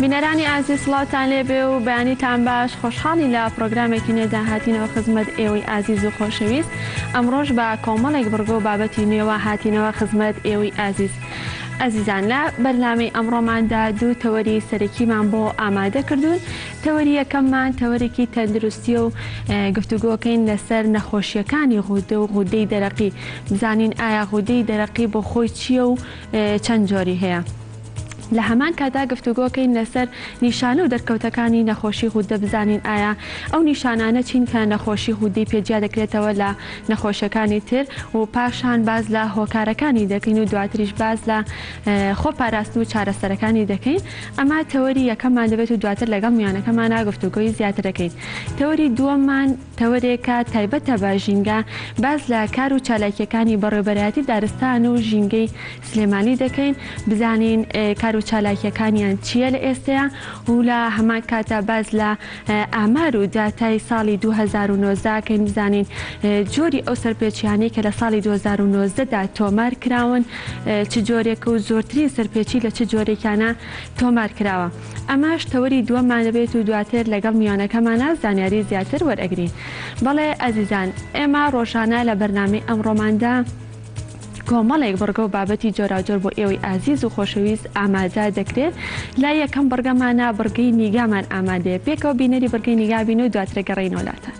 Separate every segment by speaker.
Speaker 1: بینەرانی ئازیز سڵاوتان لێبێ و بەیانیتان باش، خۆشحاڵی لە پرۆگرامێکی نوێدا هاتینەوە خزمەت ئێوەی ئازیز و خۆشەویست. ئەمڕۆژ بە کۆمەڵێک بڕگە و بابەتی نوێوە هاتینەوە خزمەت ئێوەی ئازیز. ئازیزان، لە بەرنامەی ئەمڕۆماندا دوو تەوەری سەرەکیمان بۆ ئامادە کردوون. تەوەری یەکەممان تەوەرێکی تەندروستی و گفتوگۆکەین لەسەر نەخۆشیەکانی غودە و غودەی دەرەقی. بزانین ئایا غودەی دەرەقی بۆ خۆی چییە و چەند جۆری هەیە. لە هەمان کاتا گفتوگۆکەین لەسەر نیشانە و دەرکەوتەکانی نەخۆشی غودە، بزانین ئایا ئەو نیشانانە چین کە نەخۆشی غودەی پێجیا دەکرێتەوە لە نەخۆشیەکانی تر، و پاشان باز لە هۆکارەکانی دەکەین و دواتریش باز لە خۆپاراستن و چارەسەرەکانی دەکەین. ئەمە تەوەری یەکەممان دەبێت و دواتر لەگەڵ میوانەکەمانە گفتوگۆی زیاتر دەکەین. تەوەری دووەممان تەوەرێکە تایبەتە بە ژینگە، باز لە کار و چالاکیەکانی بەڕێوەبەرایەتی دارستان و ژینگەی سلێمانی دەکەین، بزانین کار و چالاکیەکانیان چییە لە ئێستەیە، و لە هەمان کاتە باز لە ئامار و داتای ساڵی 2019 کەین، بزانین جۆری ئەو سەرپێچیانەی کە لە ساڵی 2019دا تۆمار کراون چ جۆرێک و زۆرترین سەرپێچی لە چ جۆرێکانە تۆمار کراوە. ئەماش تەوەری دووەممان دەبێت و دواتر لەگەڵ میوانەکەمانە زانیاری زیاتر وەرئەگرین. بەڵێ ئازیزان، ئێمە ڕۆژانە لە بەرنامەی ئەمڕۆماندا کۆمەڵێک بڕگە و بابەتی جۆراوجۆر بۆ ئێوەی ئازیز و خۆشەویست ئامادە دەکرێت. لا یەکەم بڕگەمانە بڕگەی نیگامان ئامادەیە. پێکەوە بینەری بڕگەی نیگا بین و دواترە گەڕێینەوە لاتە.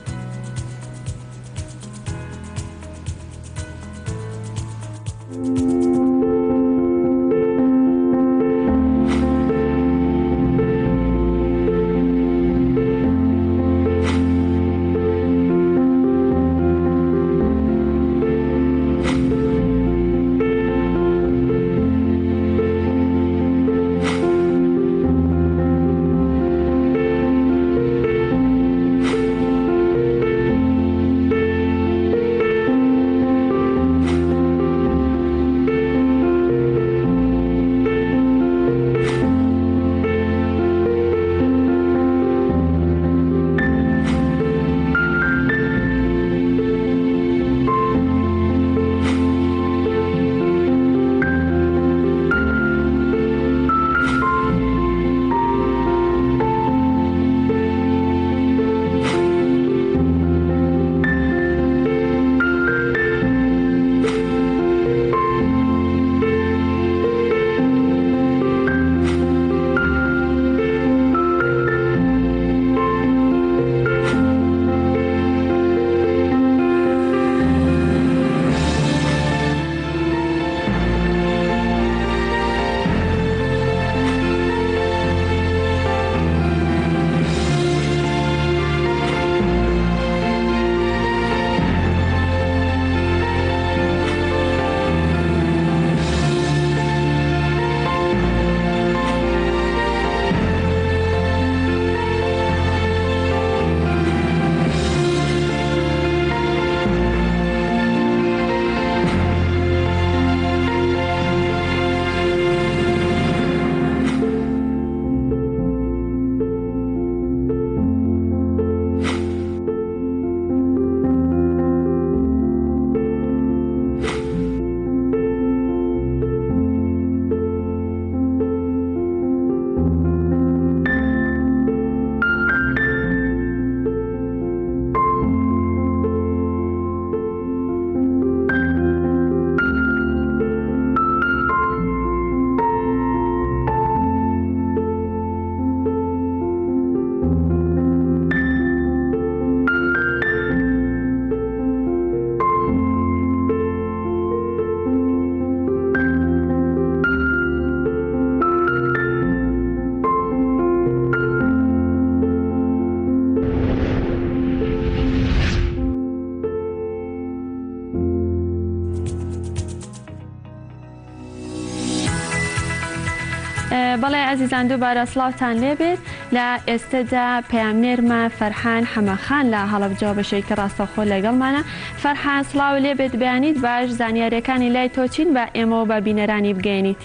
Speaker 1: بەڵێ ئازیزان، دووبارە سڵاوتان لێبێت. لە ئێستەدا پەیامنێرمە فەرحان حەمەخان لە هەڵەبجە بەشێکی ڕاستەوخۆ لەگەڵمانە. فەرحان، سڵاو لێبێت، بەیانیت باش، زانیاریەکانی لای تۆ چین بە ئێمەوە بە بینەرانی بگەێنیت؟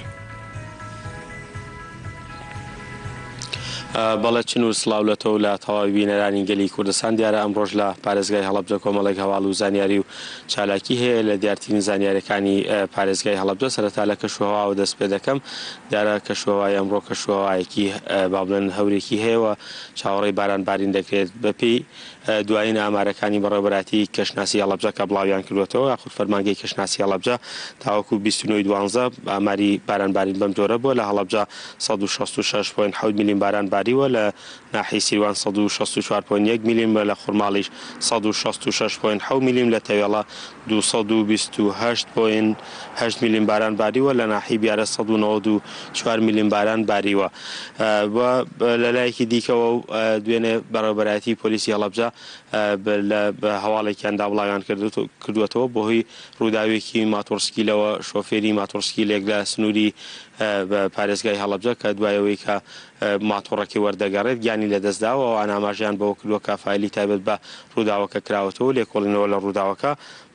Speaker 2: بەڵێ چن و سڵاولەتەوە لە تەواوی بینەرانی گەلی کوردستان دیارە ئەمڕۆژ لە پارێزگای هەڵەبجە کۆمەڵێک هەواڵ و زانیاری و چالاکی هەیە لە دیارترین زانیاریەکانی پارێزگای هەڵەبجە سەرەتا لە کەشوهەوا و دەست پێ دەکەم دیارە کەشوهەوای ئەمڕۆ کەشوهەوایەکی با بڵێن هەورێکی هەیەوە چاوەڕێی بارانبارین دەکرێت بەپێی دوایین ئامارەکانی بەڕێوەبەراتی کەشناسی هەڵەبجە کە بڵاویان کردوێتەوە یاخود فەرمانگەی کەشناسی هەڵەبجە تاوەکو 29/12 ئاماری بارانبارین بەم جۆرە بووە لە هەڵەبجە 166.7 میلیم باران باریوە لە ناحی سیروان 164.1 میلیم لە خورماڵیش 166.7 میلیم لە تەوێڵە 228.8 میلیم باران باریوە لە ناحی بیارە 194 میلیم باران باریوە لەلایەکی دیکەوە دوێنێ بەڕێوەبەراتی پۆلیسی هەڵەبجە بە هەواڵێکیاندا بڵاویان کردوێتەوە بۆ هۆی ڕووداوێکی ماتۆرسکیلەوە شۆفێری ماتۆرسکیلێک لە سنووری پارێزگای هەڵەبجە کە دوایەوەی کە ماتۆڕەکەی وەردەگەڕێت گیانی لەدەستداوە ئەوان ئاماژیان بەوە کردووە کە فایلی تایبەت بە ڕووداوەکە کراوەتەوە لێکۆڵینەوە لە ڕووداوەکە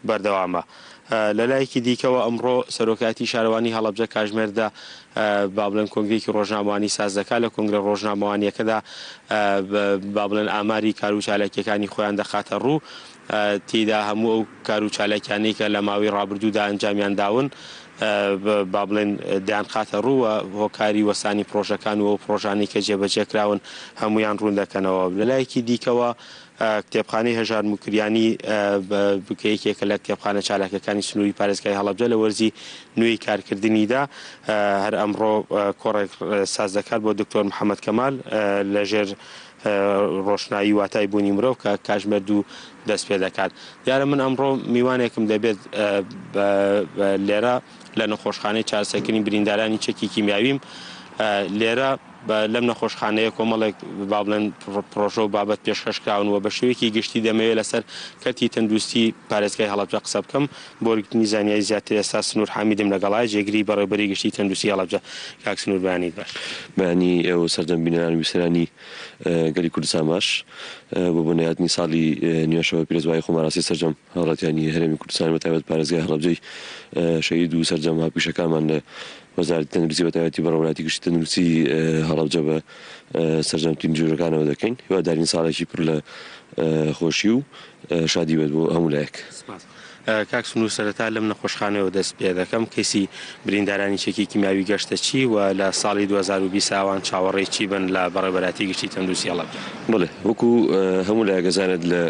Speaker 2: بەردەوامە. لەلایەکی دیکەوە ئەمڕۆ سەرۆکاتی شارەوانی هەڵەبجە کاژمێردا با بڵێن کۆنگرێکی ڕۆژنامەوانی ساز دەکات لە کۆنگرە ڕۆژنامەوانیەکەدا با بڵێن ئاماری کار و چالاکیەکانی خۆیان دەخاتە ڕوو تێیدا هەموو ئەو کار و چالاکیانەی کە لە ماوەی ڕابردوودا ئەنجامیان داون با بڵێن دەیان خاتە ڕووە هۆکاری وەسانی پرۆژەکان و پرۆژانی کە جێبەجێکراون هەمویان ڕوون دەکەنەوە. لەلایەکی دیکەوە کتێبخانەی هەژار موکریانی بکەیەکێکە لە کتێبخانە چالاکەکانی سنووری پارێزگای هەڵەبجە لە وەرزی نوێی کارکردنیدا هەر ئەمڕۆ کۆڕێک ساز دەکات بۆ دکتۆر محەممەد کەمال لەژێر ڕۆشنایی واتای بوونی مرۆڤ کە کاژمێرد و دەست پێ دەکات. دیارە من ئەمڕۆ میوانێکم دەبێت لێرە لە نەخۆشخانەی چارەسەرکردنی بریندارانی چەکی کیمیاویم لێرە لەم نەخۆشخانەیە کۆمەڵێک با بڵێن پرۆژە و بابەت پێشکەشکراون و بە شێوەیەکی گشتی دەمەوێت لەسەر کەتی تەندروستی پارێزگای هەڵەبجە قسە بکەم بۆ گرتنی زانیاری زیاتر ئێستا سنوور حامیدم لەگەڵای جێگیری بەڕێوەبەری گشتی تەندروستی هەڵەبجە. کاک سنوور بەیانی باش.
Speaker 3: بەیانی ئێوە سەردەم بینەرانی ویسەرانی گەلی کوردستان باش بۆ بۆنەیاتنی ساڵی نیوەشەوە پیرۆزبایی خۆماراسی سەرجەم هاوڵاتیانی هەرێمی کوردستان بەتایبەت پارێزگای هەڵەبجەی شەهید و سەرجەم هاوپیشەکانمان لە وەزارەتی تەندروستی بەتایبەتی بەڕێوەبەراتی گشتی تەندروستی هەڵەبجە بە سەرجەمترین جۆرەکانەوە دەکەین. هیوادارین ساڵێکی پڕ لە خۆشی و شادی بێت بۆ هەموو لایەک.
Speaker 2: کاک سنوور سەرەتا لەم نەخۆشخانەوە دەست پێ دەکەم کەسی بریندارانی چەکی کیمیاوی گەشتە چی و لە ساڵی 2020 ئەوان چاوەڕێی چی بن لە بەڕێوەبەراتی گشتی تەندروستی هەڵەبجە؟
Speaker 3: بڵێ وەکو هەموو لایەکەزانێت لە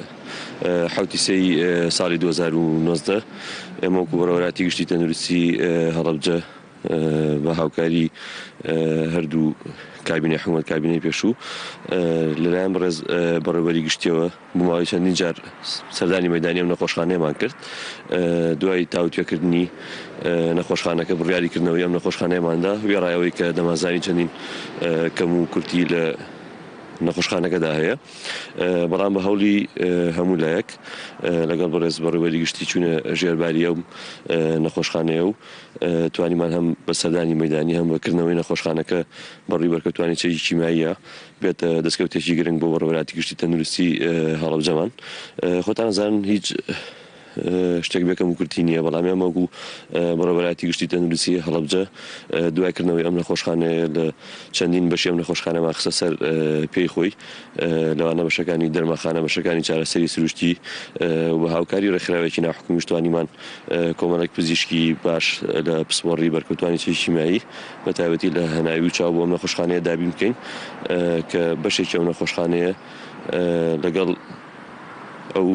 Speaker 3: حوتی سەی ساڵی 2019 ئێمە وەکو بەڕێوەبەراتی گشتی تەندروستی هەڵەبجە بە هاوکاری هەردوو کابینەی حکوومەت کابینەی پێشوو لەلایەن بەڕێز بەڕێوەبەری گشتیەوە بماوەی چەندین جار سەردانی مەیدانی ئەم نەخۆشخانەیەمان کرد. دوای تاوتوێکردنی نەخۆشخانەکە بڕیاریکردنەوەی ئەم نەخۆشخانەیەماندا وێڕایەوەی کە دەمازانی چەندین کەم و کورتی لە نەخۆشخانەکەدا هەیە بەڵام بە هەوڵی هەموو لایەک لەگەڵ بەڕێز بەڕێوەبەری گشتی چوونە ژێرباری ئەو نەخۆشخانەیە و توانیمان هەم بە سەردانی مەیدانی هەم بەکردنەوەی نەخۆشخانەکە بەڕووی بەرکەوتوانی چەکی کیمیاییە بێتە دەستکەوتێکی گرنگ بۆ بەڕێوەبەراتی گشتی تەندروستی هەڵەبجەمان. خۆتان زانن هیچ شتێک بێکەم و کورتی نییە بەڵام ئێمەوەکو بەڕێوەبەراتی گشتی تەندروستی هەڵەبجە دوایکردنەوەی ئەم نەخۆشخانەیە لە چەندین بەشی ئەم نەخۆشخانەمان خستە سەر پێی خۆی لەوانە بەشەکانی دەرمەخانە بەشەکانی چارەسەری سروشتی و هاوکاری ڕێکخراوێکی ناحکومی توانیمان کۆمەڵێک پزیشکی باش لە پسپۆڕی بەرکەوتوانی چەکی کیمیایی بەتایبەتی لە هەناوی و چاو بۆ ئەم نەخۆشخانەیە دابین بکەین کە بەشێکی ئەو نەخۆشخانەیە لەگەڵ ئەو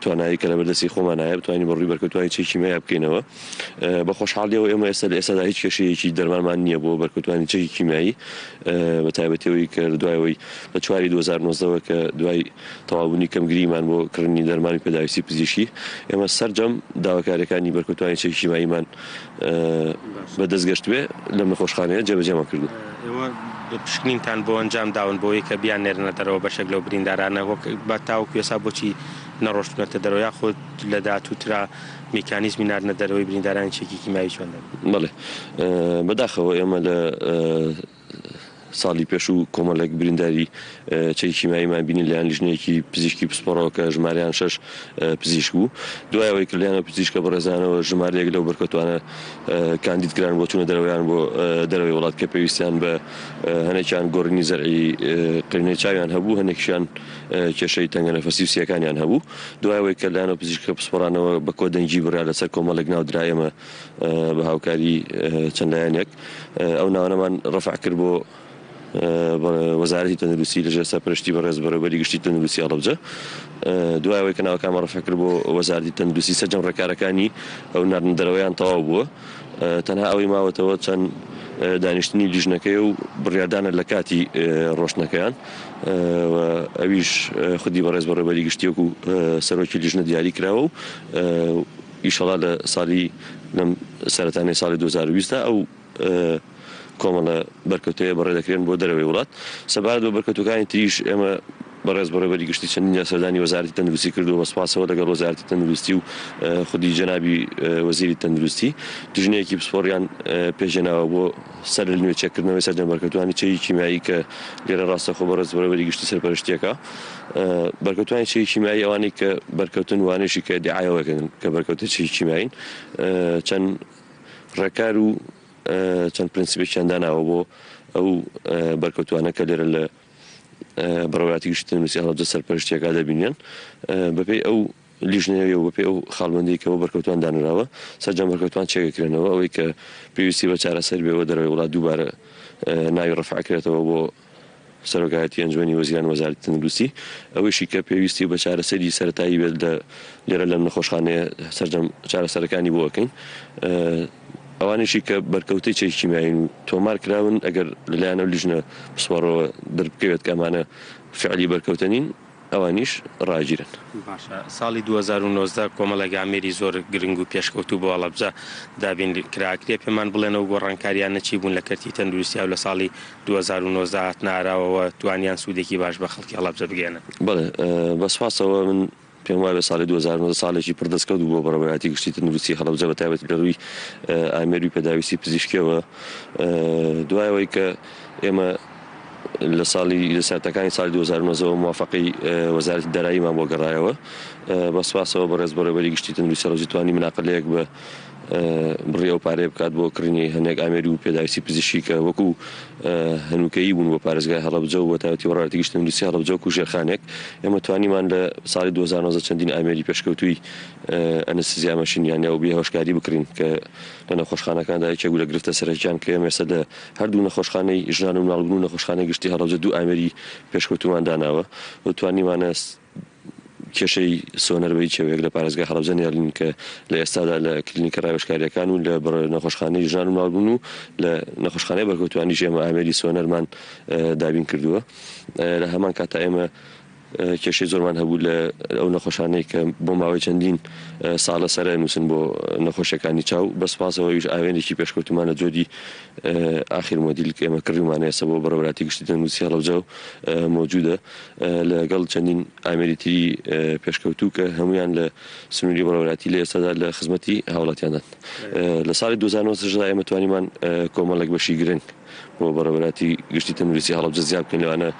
Speaker 3: توانایی کە لە بەردەستی خۆمانایە بتوانین بەڕووی بەرکەوتوانی چەکی کیمیایی بکەینەوە. بە خۆشحاڵیەوە ئێمە ئێستا لە ئێستادا هیچ کێشەیەکی دەرمانمان نییە بۆ بەرکەوتوانی چەکی کیمیایی بەتایبەتیەوەی کە دوایەوەی لە چواری 2019 کە دوای تەواوبوونی کەمگریمان بۆ کڕنی دەرمانی پێداویستی پزیشکی ئێمە سەرجەم داواکاریەکانی بەرکەوتوانی چەکی کیمیاییمان بەدەستگەشت بێ لەم نەخۆشخانەیە جێبەجێمان کردو.
Speaker 2: پشکنینتان بۆ ئەنجام داون بۆی کە بیان نێرنە دەرەوە بەشێک لەو بریندارانە بە تاوەکو ێستا بۆچی نەڕۆشتونەتە دەرەوە یا خۆت لە داهاتووترا میکانیزمی ناردنە دەرەوەی بریندارانی چەکی کیمیایی چۆن دەبێت؟
Speaker 3: بەڵێ بەداخەوە ئێمە لە ساڵی پێش و کۆمەڵێک برینداری چەی کیماییمان بینی لایەن لیژنەیەکی پزیشکی پسپۆڕەوە کە ژمارەیان 6 پزیشک بوو دوایەوەی کردیانە پزیشکە بەڕێزانەوە ژمارەیەک لەو بەرکەوتوانە کاندید کران بۆ چوونە دەرەوەیان بۆ دەرەوەی وڵات کە پێویستیان بە هەنێکیان گۆڕینی زەرعی قرنەی چاویان هەبوو هەنێکیان کێشەی تەنگە نەفەسی و سیەکانیان هەبوو دوایەوەی کە لایەنەوە پزیشکە پسپۆڕانەوە بە کۆدەنگی بڕا لەسەر کۆمەڵێک ناودرایەمە بە هاوکاری چەند لایەنێک ئەو ناوانەمان ڕەفع کرد بۆ وەزارەتی تەندروستی لەژێر سەرپەرشتی بەڕێز بەڕێوەبەری گشتی تەندروستی هەڵەبجە دوایەوەی کە ناوەکانمان ڕەفع کرد بۆ وەزارەتی تەندروستی سەرجەم ڕێکارەکانی ئەو ناردنەرەوەیان تەواو بووە تەنها ئەوەی ماوەتەوە چەند دانیشتنی لیژنەکەی و بڕیاردانە لە کاتی ڕۆشنەکەیان ئەویش خودی بەڕێز بەڕێوەبەری گشتیەک و سەرۆکی لیژنە دیاری کراوە و ئیشەڵا لە ساڵی لەم سەرەتانی ساڵی 2020 ئەو کۆمەڵە بەرکەوتەیە بەڕێ دەکرێن بۆ دەرەوەی وڵات سەبارەت بە بەرکەوتەکانی تریش ئێمە بەڕێز بەڕێوەبەری گشتی چەندین سەردانی وەزارەتی تەندروستی کردو بە سپاسەوە لەگەڵ وەزارەتی تەندروستی و خودی جەنابی وەزیری تەندروستی دژنەیەکی پسپۆڕیان پێشێناوە بۆ سەر نوێ چێکردنەوەی سەرجەم بەرکەوتوانی چەی کیمایی کە لێرە ڕاستەخۆ بەڕێز بەڕێوەبەری گشتی سەرپەرشتیەکە بەرکەوتوانی چەی کیمایی ئەوانەی کە بەرکەوتن وانێشی کە دیعایەوەکەن کە بەرکەوتە چەی کیماین چەند ڕێکار و چەند پرینسیپێکیان داناوە بۆ ئەو بەرکەوتوانە کە لێرە لە بەڕێوەبەری گشتی تەندروستی هەڵەبجە سەرپەرشتیەکە دەبینێن بەپێی ئەو لیژنەیە و بەپێی ئەو خاڵبەندی کەەوە بەرکەوتوان دانراوە سەرجەم بەرکەوتوان چێکەکرێنەوە ئەوەی کە پێویستی بە چارەسەر بێەوە دەرەوەی وڵات دووبارە ناوی ڕەفعکرێتەوە بۆ سەرۆکایەتی ئەنجومەنی وەزیران وەزارەتی تەندروستی ئەوەیشی کە پێویستی بە چارەسەری سەرەتایی بێت لێرە لەم نەخۆشخانەیە سەرجەم چارەسەرەکانی بۆ ئەکەین ئەوانشی کە بەرکەوتەی چەی کیمایین و تۆمار کراون ئەگەر لەلایەنە لیژنە پسپۆڕەوە دەربکەوێت کە ئەمانە فعلی بەرکەوتنین ئەوانیش ڕاگیرن
Speaker 2: ساڵی 2019 کۆمەڵێک ئامێری زۆر گرنگ و پێشکەوتوو بۆ هەڵەبجە دابین کراکرێ پێمان بڵێنەوە گۆڕانکاریان نەچی بوون لە کەرتی تەندروستی و لە ساڵی 2019 هاتناراوەوە توانیان سوودێکی باش بە خەڵکی هەڵەبجە بگێنن
Speaker 3: بەڵێ بەسپاسەوە من پێم وایە بە ساڵی 2019 ساڵێکی پردەستکەوت بۆ بەڕێوەبەری گشتی تەندروستی هەڵەبجە بە تایبەتی لە ڕووی ئامێری و پێداویستی پزیشکیەوە دوایەوەی کە ئێمە لە سەرەتەکانی ساڵی 2019 موافقەی وەزارەتی داراییمان بۆ گەڕایەوە بە سوپاسەوە بەڕێز بەڕێوەبەری گشتی تەندروستی هەڵەبجە توانی مناقلەیەک بە بڕێ و پارێ بکات بۆ کڕینی هەندێک ئامێری و پێداویستی پزیشکی کە وەکو هەنووکەیی بوون بۆ پارێزگای هەڵەبجە و بە تایبەتی وەزارەتی گشتی تەندروستی هەڵەبجە و ژێرخانێک ئێمە توانیمان لە ساڵی 2019 چەندین ئامێری پێشکەوتووی ئەنەستزیا مەشینیان یا بێهۆشکاری بکرین کە لە نەخۆشخانەکاندا یەکێک لە گرفتە سەرەکیان کە ئێمە ئێستا لە هەردوو نەخۆشخانەی ژنان و مناڵبوون و نەخۆشخانەی گشتی هەڵەبجە دوو ئامێری پێشکەوتومان داناوە و توانیمانە کێشەی سۆنەربەی چێوەیەک لە پارێزگای هەڵەبجە نێڵین کە لە ئێستادا لە کلینیکە ڕاوێژکاریەکان و لە نەخۆشخانەی ژنان و مناڵبوون و لە نەخۆشخانەی بەرکەوتوانی ئێمە ئامێری سۆنەرمان دابین کردووە لە هەمان کاتا ئێمە کێشەی زۆرمان هەبوو لە ئەو نەخۆشانەی کە بۆ ماوەی چەندین ساڵە سەرە نووسن بۆ نەخۆشیەکانی چاو بەسپاسەوەیش ئاوێنێکی پێشکەوتمانە جۆدی ئاخیر مۆدیل کە ئێمە کڕیمانە ئێستا بۆ بەڕێوەبەری گشتی تەندروستی هەڵەبجە و مۆجودە لەگەڵ چەندین ئامێری تری پێشکەوتوو کە هەمویان لە سنووری بەڕێوەبەری لە ئێستادا لە خزمەتی هاوڵاتیاندان لە ساڵی 2019 ئێمە توانیمان کۆمەڵێک بەشی گرنگ بۆ بەڕێوەبەری گشتی تەندروستی هەڵەبجە زیاد بکەین لەوانە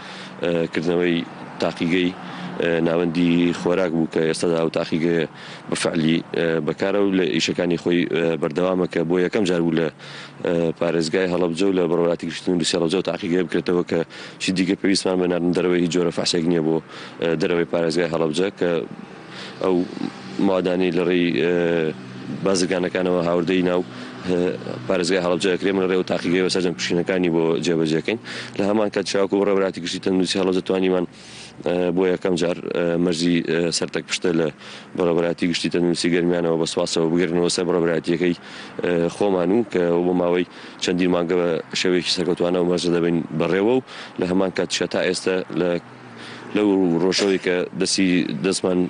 Speaker 3: کردنەوەی تاقیگەی ناوەندی خۆراک بوو کە ئێستادا ئەو تاقیگەیە بەفعلی بەکارە و لە ئیشەکانی خۆی بەردەوامە کە بۆ یەکەم جار بوو لە پارێزگای هەڵەبجە و لە بەڕێوەبەری گشتی تەندروستی هەڵەبجە و تاقیگەیە بکرێتەوە کە چی دیکە پێویستمان بە ناردنەرەوەی هیچ جۆرە فەحسێک نییە بۆ دەرەوەی پارێزگای هەڵەبجە کە ئەو مادانی لە ڕێی بازرگانەکانەوە هاوردەی ناو پارێزگای هەڵەبجە ئەکرێ من ڕێ و تاقیگەیەوە سەرجەم پشکنەکانی بۆ جێبەجێکەین لە هەمان کات چاوەکو بەڕێوەبەری گشتی تەندروستی هەڵەبجە توانیمان بۆ یەکەم جار مەرجی سەرتەک پشتە لە بەڕێوەبەری گشتی تەندروستی گەرمیانەوە بە سوپاسەوە بگەڕێنەوە سەر بەڕێوەبەریەکەی خۆمان و کە بۆ ماوەی چەندین مانگە بە شێوەیەکی سەرکەوتوانە و مەرجە دەبین بەڕێوە و لە هەمان کات تا ئێستا لەو ڕۆژەوەی کە دەستمان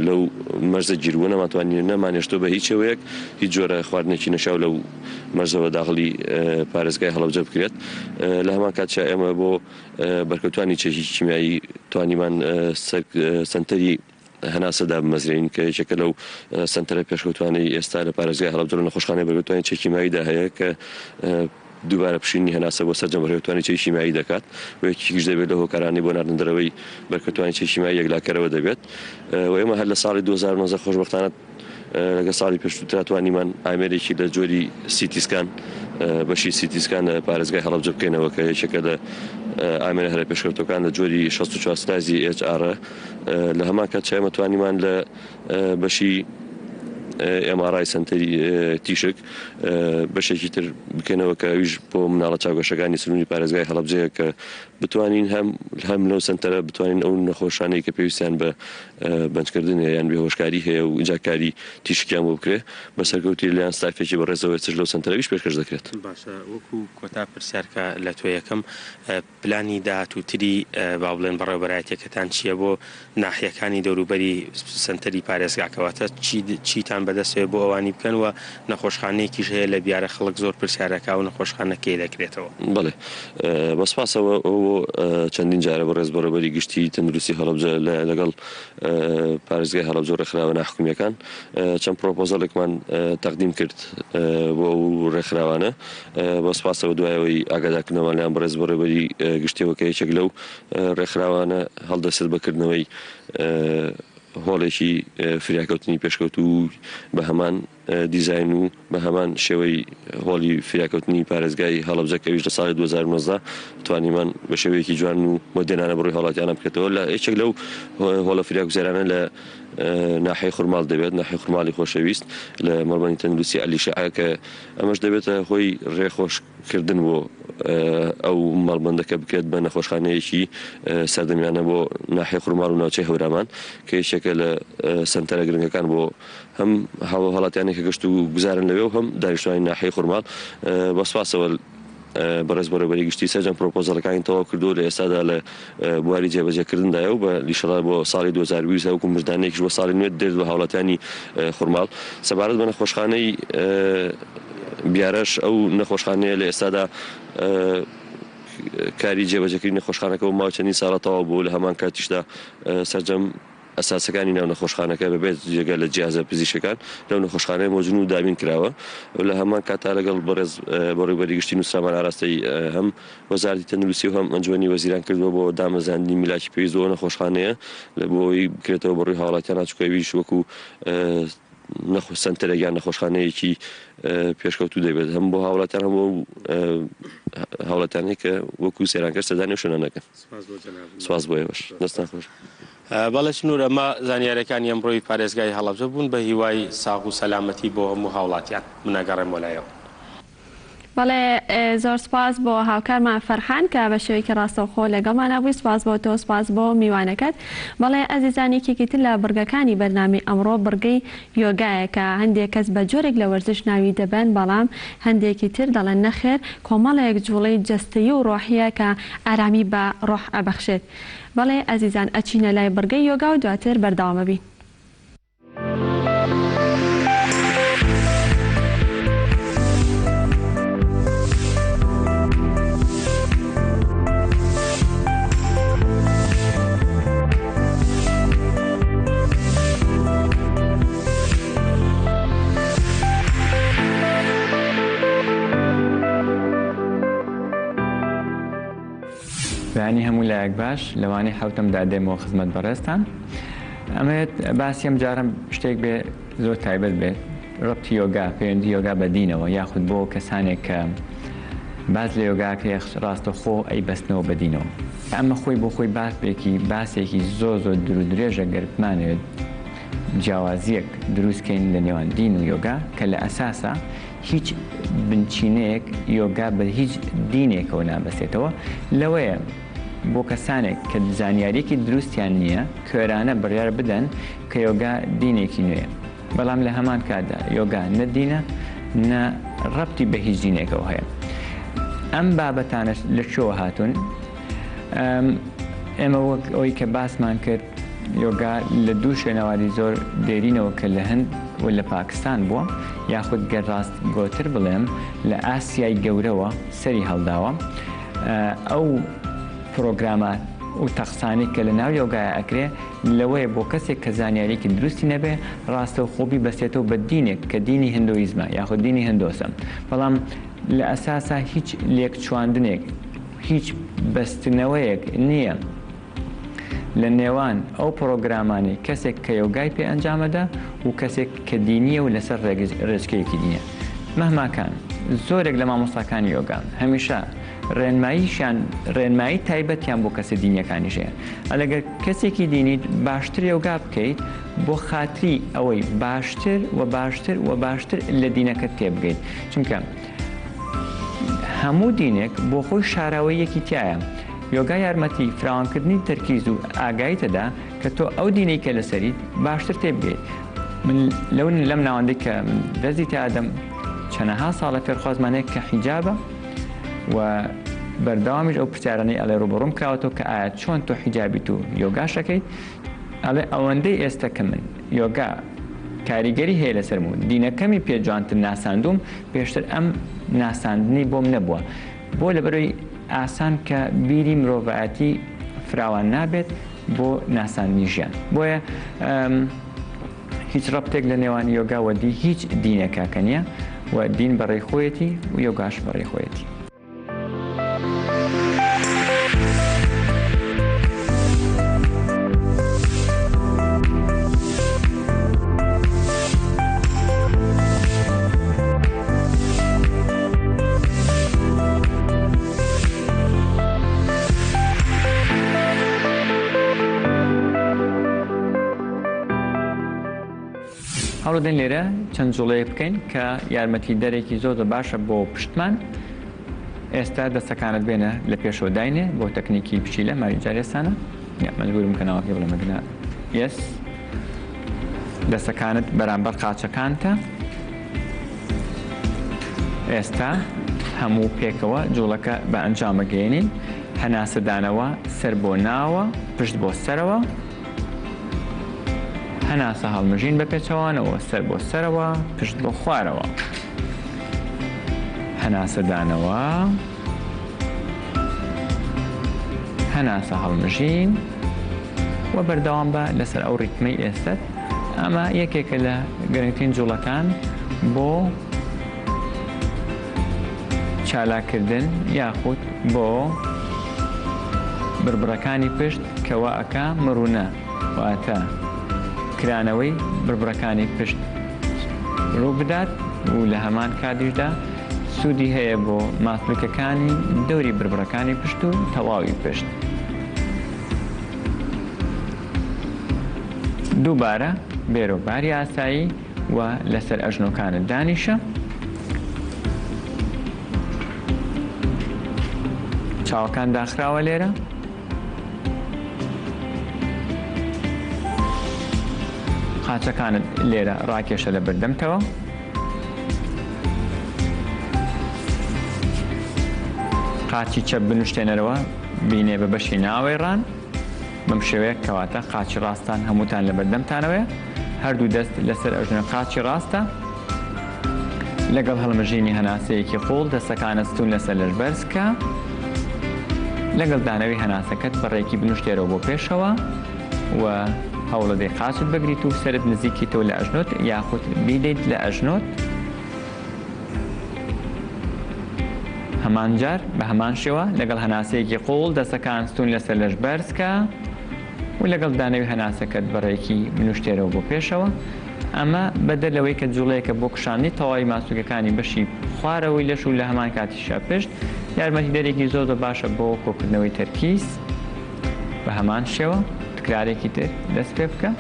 Speaker 3: لەو مەرجە گیربووە نەماتوانین نەمانێشتۆ بە هیچ شێوەیەک هیچ جۆرە خواردنێکی نەشاو لەو مەرجەوە داخلی پارێزگای هەڵەبجە بکرێت لە هەمان کاتشا ئێمە بۆ بەرکەوتوانی چێژی کیمیایی توانیمان سنتەری هەناسەدا بمەزرێن کە یەکێکە لەو سنتەرە پێشکەوتوانەی ئێستا لە پارێزگای هەڵەبجە و نەخۆشخانەی بەرکەوتوانی چێژی کیمیاییدا هەیە کە دووبارە پشینی هەناسە بۆ سەرجەم ڕێوتوانی چێشی مایی دەکات و یەکیش دەبێت لە هۆکارانی بۆ ناردنەوەی بەرکەوتوانی چێشی مایی یەکلاکەرەوە دەبێت و ئێمە هەر لە ساڵی 2009 خۆشبەختانە لەگە ساڵی پێشووترا توانیمان ئامێرێکی لە جۆری سیتیسکان بەشی سیتیسکان لە پارێزگای هەڵەبجە بکەینەوە کە یەکێکە لە ئامێرە هەرە پێشکەوتەکان لە جۆری 64 سلایزی HR لە هەمان کات ئێمە توانیمان لە بەشی MRI سنتەری تیشک بەشێکی تر بکەنەوە کە ئەویش بۆ مناڵە چاوگەشەکانی سنووری پارێزگای هەڵەبجەیە کە بتوانین هەم لەو سنتەرە بتوانین ئەو نەخۆشانەی کە پێویستیان بە بەنجکردن یان بێهۆشکاری هەیە و ئیجاکاری تیشکیان بۆ بکرێ بەسەرکەوتی لەیان ستافێکی بەڕێزەوە چ لەو سنتەرەویش پێشکەش دەکرێت.
Speaker 2: باشە وەکو کۆتا پرسیارکە لە تۆ یەکەم پلانی داهاتووتری با بڵێن بەڕێوەبەرایەتەکەتان چییە بۆ ناحیەکانی دەوروبەری سنتەری پارێزگاکەواتە چیتان بەدەستێ بۆ ئەوانی بکەن و نەخۆشخانەیەکیش هەیە لە بیارە خەڵک زۆر پرسیارەکە و نەخۆشخانەکەی دەکرێتەوە.
Speaker 3: بڵێ بەسپاسەوە ئەو چەندین جارە بەڕێز بەڕێوەبەری گشتی تەندروستی هەڵەبجە لەگەڵ پارێزگای هەڵەبجە ڕێکخراوە ناحکومیەکان چەند پرۆپۆزەڵێکمان تەقدیم کرد بۆ ئەو ڕێکخراوانە بەسپاسەوە دوایەوەی ئاگادارکردنەوە لەیان بەڕێز بەڕێوەبەری گشتیەوە کە یەکێک لەو ڕێکخراوانە هەڵدەسێت بەکردنەوەی هۆڵێکی فریاکەوتنی پێشکەوت و بە هەمان دیزاین و بە هەمان شێوەی هۆڵی فریاکەوتنی پارێزگای هەڵەبجەکەویش لە ساڵی 2019 توانیمان بە شێوەیەکی جوان و مۆدێنانە بڕۆی هەڵاتیانە بکرێتەوە لە یەکێک لەو هۆڵە فریاکوزێرانە لە ناحیەی خورماڵ دەبێت ناحیەی خورماڵی خۆشەویست لە مەڵبەندی تەندروستی ئەلیشەعە کە ئەمەش دەبێتە هۆی ڕێخۆشکردن بۆ ئەو مەڵبەندەکە بکرێت بە نەخۆشخانەیەکی سەردەمیانە بۆ ناحیەی خورماڵ و ناوچەی هەورامان کە یەکێکە لە سنتەرە گرنگەکان بۆ هەم هەڵاتیانی کە گەشت و گوزارن لەوێ و هەم دانیشتوانی ناحیەی خورماڵ بەسپاسەوە بەڕێز بەڕێوەبەری گشتی سەرجەم پرۆپۆزەڵەکانی تەواو کردو لە ئێستادا لە بواری جێبەجێکردندایە و بە لیشەڵا بۆ ساڵی 2020 وەکو مژدانەیەکیش بۆ ساڵی نوێ دێت بە هاوڵاتیانی خورماڵ سەبارەت بە نەخۆشخانەی بیارەش ئەو نەخۆشخانەیە لە ئێستادا کاری جێبەجێکردنی نەخۆشخانەکە و ماوە چەندین ساڵە تەواو بوو لە هەمان کاتیشدا سەرجەم ئەساسەکانی ناو نەخۆشخانەکە بەبێت جێگە لە جیازە پزیشکەکان لەو نەخۆشخانەیە مۆجون و دابین کراوە لە هەمان کاتا لەگەڵ بەڕێز بەڕێوەبەری گشتی نووسرامان ئاراستەی هەم وەزارەتی تەندروستی و هەم ئەنجومەنی وەزیران کردووە بۆ دامەزاندنی میلاکی پێویست بۆ نەخۆشخانەیە لە بۆی بکرێتەوە بەڕووی هاوڵاتیان ناچووکەویش وەکو سنتەرە یان نەخۆشخانەیەکی پێشکەوتوو دەبێت هەم بۆ هاوڵاتیان هەم بۆ هاوڵاتیانی کە وەکو سێرانکەر سەردانی و شوێنانەکە. سواز بۆ ئێوەش دەستان خۆش.
Speaker 2: بەڵێ نور ئەمە زانیاریەکانی ئەمڕۆی پارێزگای هەڵەبجە بوون بە هیوای ساغ و سەلامەتی بۆ هەموو هاوڵاتیان منەگەڕێم وەلایەوە.
Speaker 1: بەڵێ زۆر سپاس بۆ هاوکارمان فەرحان کە بە شێوەیەکی ڕاستەوخۆ لەگەڵمانە بووی. سپاس بۆ تۆ، سپاس بۆ میوانەکەت. بەڵێ ئەزیزانی یەکێکی تر لە بڕگەکانی بەرنامەی ئەمڕۆ بڕگەی یۆگایە کە هەندێک کەس بە جۆرێک لە وەرزش ناوی دەبن بەڵام هەندێکی تر دەڵێن نەخێر کۆمەڵێک جوڵەی جەستەیی و ڕۆحیە کە ئارامی بە ڕۆح ئەبەخشێت. بەڵێ ئەزیزان ئەچینە لای بڕگەی یۆگا و دواتر بەردەوامە بین.
Speaker 4: بەیانی هەموو لایەک باش لەوانەی حوتەمدا دێمەوە خزمەت بەڕێستان. ئەمەوێت باسیەم جارم شتێک بێ زۆر تایبەت بێت ڕەبتی یۆگا پەیوەندی یۆگا بە دینەوە یاخود بۆ کەسانێک کە باز لە یۆگاکە ڕاستەخۆ ئەی بەستنەوە بە دینەوە. ئەمە خۆی بۆ خۆی باسێکی زۆر درو درێژە گەرتمانێت جیاوازیەک دروستکەین لە نێوان دین و یۆگا کە لە ئەساسە هیچ بنچینەیەک یۆگا بە هیچ دینێکەوە نابەسێتەوە. لەوەیە بۆ کەسانێک کە زانیاریەکی دروستیان نییە کۆرانە بڕیار بدەن کە یۆگا دینێکی نوێیە، بەڵام لە هەمان کاتدا یۆگا نە دینە نە ڕەبتی بە هیچ دینێکەوە هەیە. ئەم بابەتانە لە چۆوە هاتوون؟ ئێمە وەک ئەوەی کە باسمان کرد یۆگا لە دوو شوێنەواری زۆر دێرینەوە کە لە هەند و لە پاکستان بووە یاخود گەڕاست گۆتر بڵێم لە ئاسیای گەورەوە سەری هەڵداوە. ئەو پرۆگرامات و تەخسانی کە لە ناو یۆگایە ئەکرێ لەوەیە بۆ کەسێک کە زانیاریەکی دروستی نەبێ ڕاستە و خۆبی بەستێتەوە بە دینێک کە دینی هندۆیزمە یاخود دینی هندۆسە. بەڵام لە ئەساسا هیچ لێکچواندنێک هیچ بەستنەوەیەک نییە لە نێوان ئەو پرۆگرامانی کەسێک کە یۆگای پێ ئەنجامەدا و کەسێک کە دینیە و لەسەر ڕێچکەیەکی دینیە. مەهماکان زۆرێک لە مامۆستاکانی یۆگان هەمیشە ڕێنمایی تایبەتیان بۆ کەسە دینیەکانیشەیە. ئەلەگەر کەسێکی دینیت باشتر یۆگا بکەیت بۆ خاتری ئەوەی باشتر و باشتر و باشتر لە دینەکەت تێبگەیت. چونکە هەموو دینێک بۆ خۆی شاراوەیەکی تایە. یۆگا یارمەتی فراوانکردنی تەرکیز و ئاگاییتەدا کە تۆ ئەو دینەی کە لەسەریت باشتر تێبگەیت. من لەم ناوەندەی کە دەستی تادەم چەندەها ساڵە فێرخوازمانەیە کە حیجابە و بەردەوامیش ئەو پرسیارانەی ئەڵێ ڕوبەڕووم کراوەتەوە کە ئایا چۆن تۆ حیجابیت و یۆگاشەکەیت، ئەڵێ ئەوەندەی ئێستا کە من یۆگا کاریگەری هەیە لەسەرم و دینەکەمی پێجوانتر ناساندوم پێشتر ئەم ناساندنی بۆم نەبووە. بۆ لەبەرەوەی ئاسان کە بیری مرۆڤایەتی فراوان نابێت بۆ ناساندنی ژیان. بۆیە هیچ ڕەبتێک لە نێوان یۆگا و هیچ دینێکاکە نییە و دین بەڕێی خۆیەتی و یۆگاش بەڕێی خۆیەتی. هەوڵدەن لێرە چەند جوڵەیە بکەین کە یارمەتی دەرێکی زۆر باشە بۆ پشتمان. ئێستا دەستەکانت بێنە لە پێشەوە داینێ بۆ تەکنیکی پشیلە ماریجارێسانە مەجبورم کەناوەکە بڵێمەگنا یەس دەستەکانت بەرامبەر قاچەکانتە. ئێستا هەموو پێکەوە جوڵەکە بە ئەنجامەگەێنین. هەناسەدانەوە سەر بۆ ناوە پشت بۆ سەرەوە، هەناسە هەڵمژین بە پێچەوانەوە سەر بۆ سەرەوە پشت بۆ خوارەوە. هەناسەدانەوە هەناسە هەڵمژین و بەردەوام بە لەسەر ئەو ڕیتمەی ئێستت. ئەمە یەکێکە لە گرنگترین جوڵەکان بۆ چالاکردن یاخود بۆ بربڕەکانی پشت کەوا ئەکا مڕونە واتە کرانەوەی بربڕەکانی پشت ڕوو بدات و لە هەمان کاتیشدا سوودی هەیە بۆ ماسلوکەکانی دەوری بربڕەکانی پشت و تەواوی پشت. دووبارە بێرۆباری ئاسایی و لەسەر ئەژنۆکانت دانیشە. چاوەکان داخراوە لێرە. قاچەکانت لێرە ڕاکێشە لە بەردەمتەوە. قاچی چەپ بنوشتێنەرەوە بینێ بە بەشی ناوەی ڕان بەم شێوەیە کەواتە قاچی ڕاستان هەمووتان لە بەردەمتانەوەیە. هەردوو دەست لەسەر ئەژنە قاچی ڕاستە لەگەڵ هەڵمژینی هەناسەیەکی قوڵ دەستەکانە ستون لەسەر لەشبەرزکە لەگەڵ دانەوەی هەناسەکەت بەڕێکی بنوشتێرەوە بۆ پێشەوە و هەوڵەدەی قاچت بگریت و سەرت نزیکیتەوە لە ئەژنۆت یاخود بیدەیت لە ئەژنۆت. هەمان جار بە هەمان شێوە لەگەڵ هەناسەیەکی قوڵ دەستەکان ستون لەسەر لەشبەرزکە و لەگەڵ دانەوەی هەناسەکەت بەڕێکی بنوشتێرەوە بۆ پێشەوە. ئەمە بەدەر لەوەی کە جوڵەیەکە بۆ کشاندنی تەواوی ماسوولەکانی بەشی خوارەوەی لەش و لە هەمان کاتیشە پشت یارمەتی دەرێکی زۆر باشە بۆ کۆکردنەوەی تەرکیز. بە هەمان شێوە تکرارێکی تر دەست پێ بکە.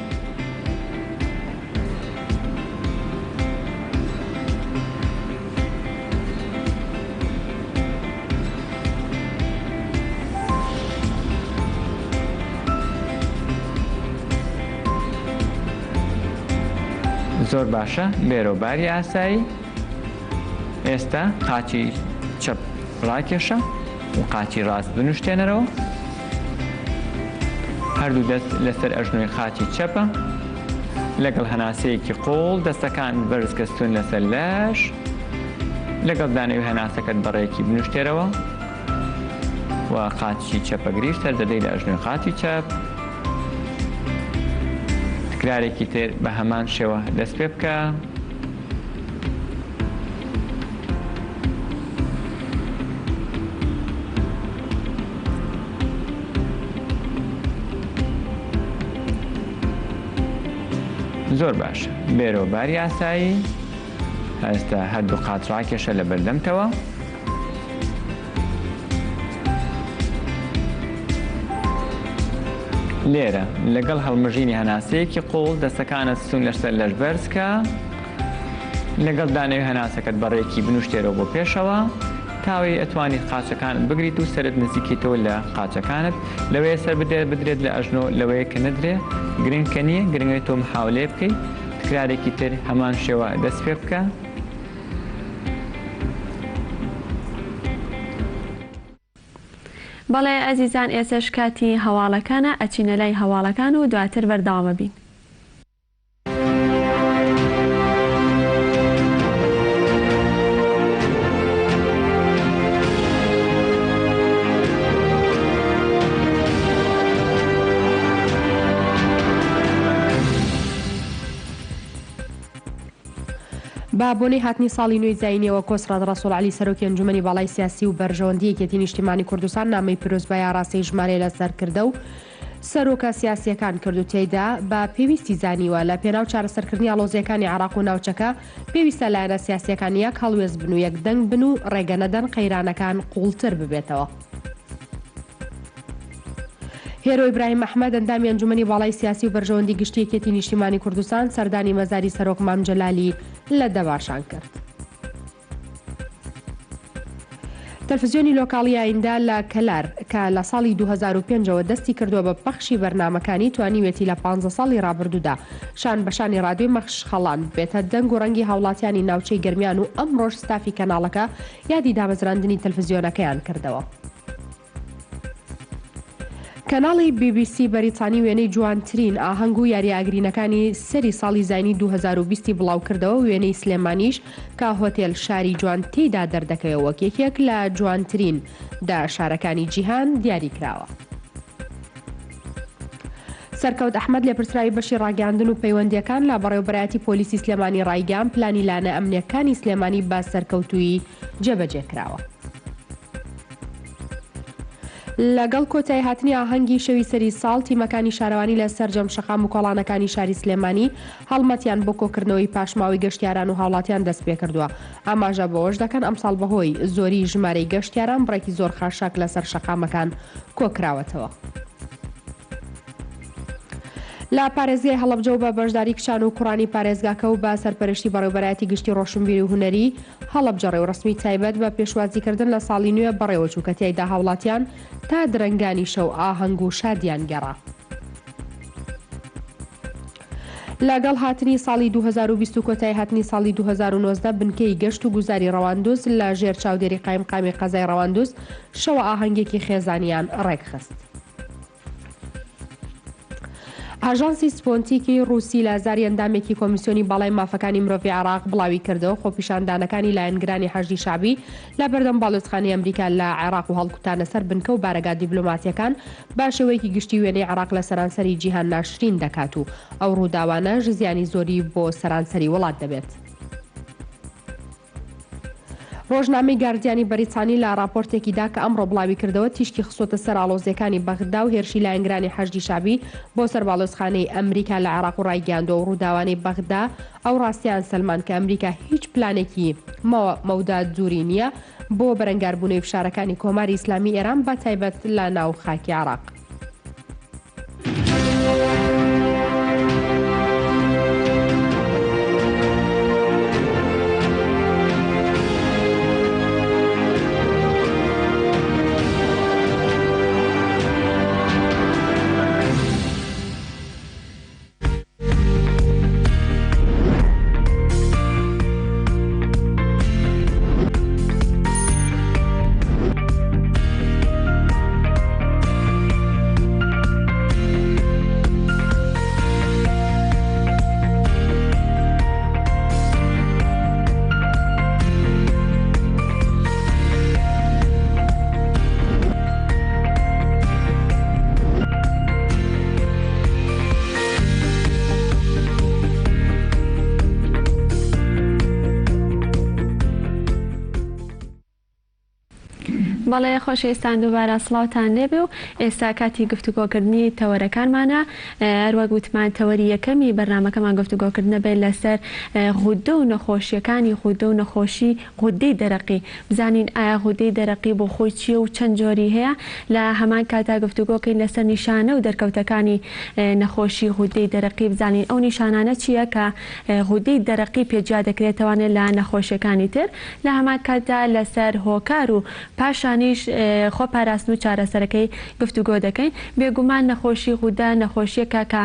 Speaker 4: زۆر باشە بێرۆباری ئاسایی. ئێستا قاچی چەپ ڕاکێشە و قاچی ڕاست بنوشتێنەرەوە. هەردوو دەست لەسەر ئەژنۆی قاچی چەپە لەگەڵ هەناسەیەکی قوڵ دەستەکان بەرزکە ستون لەسەر لەش لەگەڵ دانەوەی هەناسەکەت بەڕێکی بنوشتێرەوە و قاچی چەپە گریشت هەردەدەی لە ئەژنۆی قاچی چەپ. تکرارێکی تر بە هەمان شێوە دەست پێ بکە. زۆر باش بێرەوەباری یاسایی هەستا هەردوو قاچڕاکێشە لە بەردەمتەوە لێرە لەگەڵ هەڵمژینی هەناسەیەکی قوڵ دەستەکانت سون لەسەر لەش بەرزکە لەگەڵ دانەوی هەناسەکەت بەڕێکی بنوشتێرەوە بۆ پێشەوە تاوەی ئەتوانی قاچەکانت بگریت و سەرت نزیکیتەوە لە قاچەکانت لەوەیە سەر بدرێت لە ئەژنۆ لەوەیە کە نەدرێ گرنگکە نییە گرنگی تۆ محاولێ بکەیت تکرارێکی تر هەمان شێوە دەست پێ بکە
Speaker 1: بەڵێ ئەزیزان ئێسش کاتی هەواڵەکانە ئەچینە لای هەواڵەکان و دواتر بەرداوامە بین.
Speaker 5: با بۆنەی هاتنی ساڵی نوێی زاینیەوە کۆسڕاد ڕەسوڵ عەلی سەرۆکی ئەنجومەنی باڵای سیاسی و بەرژەوەندی یەکێتی نیشتیمانی کوردستان نامەی پیرۆزبای ئاڕاستەی ژمارە لەسەر کردە و سەرۆکە سیاسیەکان کرد و تێیدا بە پێویستی زانیوە لە پێناو چارەسەرکردنی ئاڵۆزیەکانی عێراق و ناوچەکە پێویستە لایەنە سیاسیەکان یەک هەڵوێز بن و یەکدەنگ بن و ڕێگە نەدەن قەیرانەکان قوڵتر ببێتەوە. هێرۆ ئیبراهیم ئەحمەد ئەندامی ئەنجومەنی باڵای سیاسی و بەرژەوەندی گشتی یەکێتی نیشتیمانی کوردستان سەردانی مەزاری سەرۆک مام جەلالی لە دەباشان کرد. تەلەڤیزیۆنی لۆکاڵی ئایندا لە کەلار کە لە ساڵی 2005ەوە دەستی کردووە بە پەخشی بەرنامەکانی توانیوێتی لە 15 ساڵی ڕابردوودا شان بەشانی رادیۆی مەخشخەڵان بێتە دەنگ و ڕەنگی هاوڵاتیانی ناوچەی گەرمیان و ئەمڕۆژ ستافی کەناڵەکە یادی دامەزراندنی تەلەڤیزیۆنەکەیان کردەوە. کەناڵی BBC بەریتانی وێنەی جوانترین ئاهەنگ و یاریئاگرینەکانی سەری ساڵی زاینی 2020 بڵاو کردەوە وێنەی سلێمانیش کە هۆتێل شاری جوان تێیدا دەردەکەوە وەک یەکێک لە جوانترین دا شارەکانی جیهان دیاری کراوە. سەرکەوت ئەحمەد لێپرسراوی بەشی ڕاگەاندن و پەیوەندیەکان لە بەڕێوەبەرایەتی پۆلیسی سلێمانی ڕایگەان پلانی لانە ئەمنیەکانی سلێمانی با سەرکەوتووی جێبەجێ کراوە. لەگەڵ کۆتایی هاتنی ئاهەنگی شەوی سەری ساڵ تیمەکانی شارەوانی لە سەرجەم شەقام و کۆڵانەکانی شاری سلێمانی هەڵمەتیان بۆ کۆکردنەوەی پاشماوی گەشتیاران و هاوڵاتیان دەست پێ کردووە. ئاماژە بەوەش دەکەن ئەمساڵ بەهۆی زۆری ژمارەی گەشتیاران بڕێکی زۆر خاشاک لەسەر شەقامەکان کۆکراوەتەوە. لا پارێزگای هەڵەبجە و بە بەشداری کچان و کوڕانی پارێزگاکە و بە سەرپەرشتی بەڕێوەبەرایەتی گشتی ڕۆشنبیری و هونەری هەڵەبجە ڕێوڕسمی تایبەت بە پێشوازیکردن لە ساڵی نوێ بەڕێوەچوو کە تیایدا هاوڵاتیان تا درەنگانی شەو ئاهەنگ و شادیان گەڕا. لەگەڵ هاتنی ساڵی 2020 و کۆتایی هاتنی ساڵی 2019 بنکەی گەشت و گوزاری ڕەواندوز لە ژێر چاودێری قایمقامی قەزای ڕەواندوز شەوە ئاهەنگێکی خێزانیان ڕێکخست. ئاژانسی سپۆنتیکی ڕووسی لە زاری ئەندامێکی کۆمیسیۆنی باڵای مافەکانی مرۆڤی عێراق بڵاوی کردەوە خۆپیشاندانەکانی لایەنگرانی حەشدی شابی لە بەردەم باڵۆچخانەی ئەمریکا لە عێراق و هەڵکوتانە سەر بنکە و بارەگا دیبلۆماتیەکان با شێوەیەکی گشتی وێنەی عێراق لە سەرانسەری جیهان ناشرین دەکات و ئەو ڕووداوانە ژزیانی زۆری بۆ سەرانسەری وڵات دەبێت. ڕۆژنامەی گاردیانی بەریتانی لە راپۆرتێکیدا کە ئەمڕۆ بڵاوی کردەوە تیشکی خسۆتە سەر ئاڵۆزیەکانی بەغدا و هێرشی لایەنگرانی حەشدی شابی بۆ سەر باڵۆچخانەی ئەمریکا لە عێراق و ڕایگەاندەوە و ڕووداوانەی بەغدا ئەو ڕاستیان سەلمان کە ئەمریکا هیچ پلانێکی مەوداد دووری نییە بۆ بەرەنگاربوونەوەی فشارەکانی کۆماری ئیسلامی ئێران بە تایبەت لە ناو خاکی عێراق.
Speaker 1: بەڵێ خۆشەویستان دووبارە سڵاوتان لێبێ و ئێستا کاتی گفتوگۆکردنی تەوەرەکانمانە هەروەک وتمان تەوەری یەکەمی بەرنامەکەمان گفتوگۆکردنە بێت لەسەر غودە و نەخۆشیەکانی غودە و نەخۆشی غودەی دەرەقی بزانین ئایا غودەی دەرەقی بۆ خۆی چییە و چەند جۆری هەیە لە هەمان کاتا گفتوگۆکەین لەسەر نیشانە و دەرکەوتەکانی نەخۆشی غودەی دەرەقی بزانین ئەو نیشانانە چییە کە غودەی دەرەقی پێجا دەکرێتەوانێت لە نەخۆشیەکانی تر لە هەمان کاتا لەسەر هۆکار و پاشانیش خۆ پاراستن و چارەسەرەکەی گفتوگۆ دەکەین بێگومان نەخۆشی غودە نەخۆشیەکە کە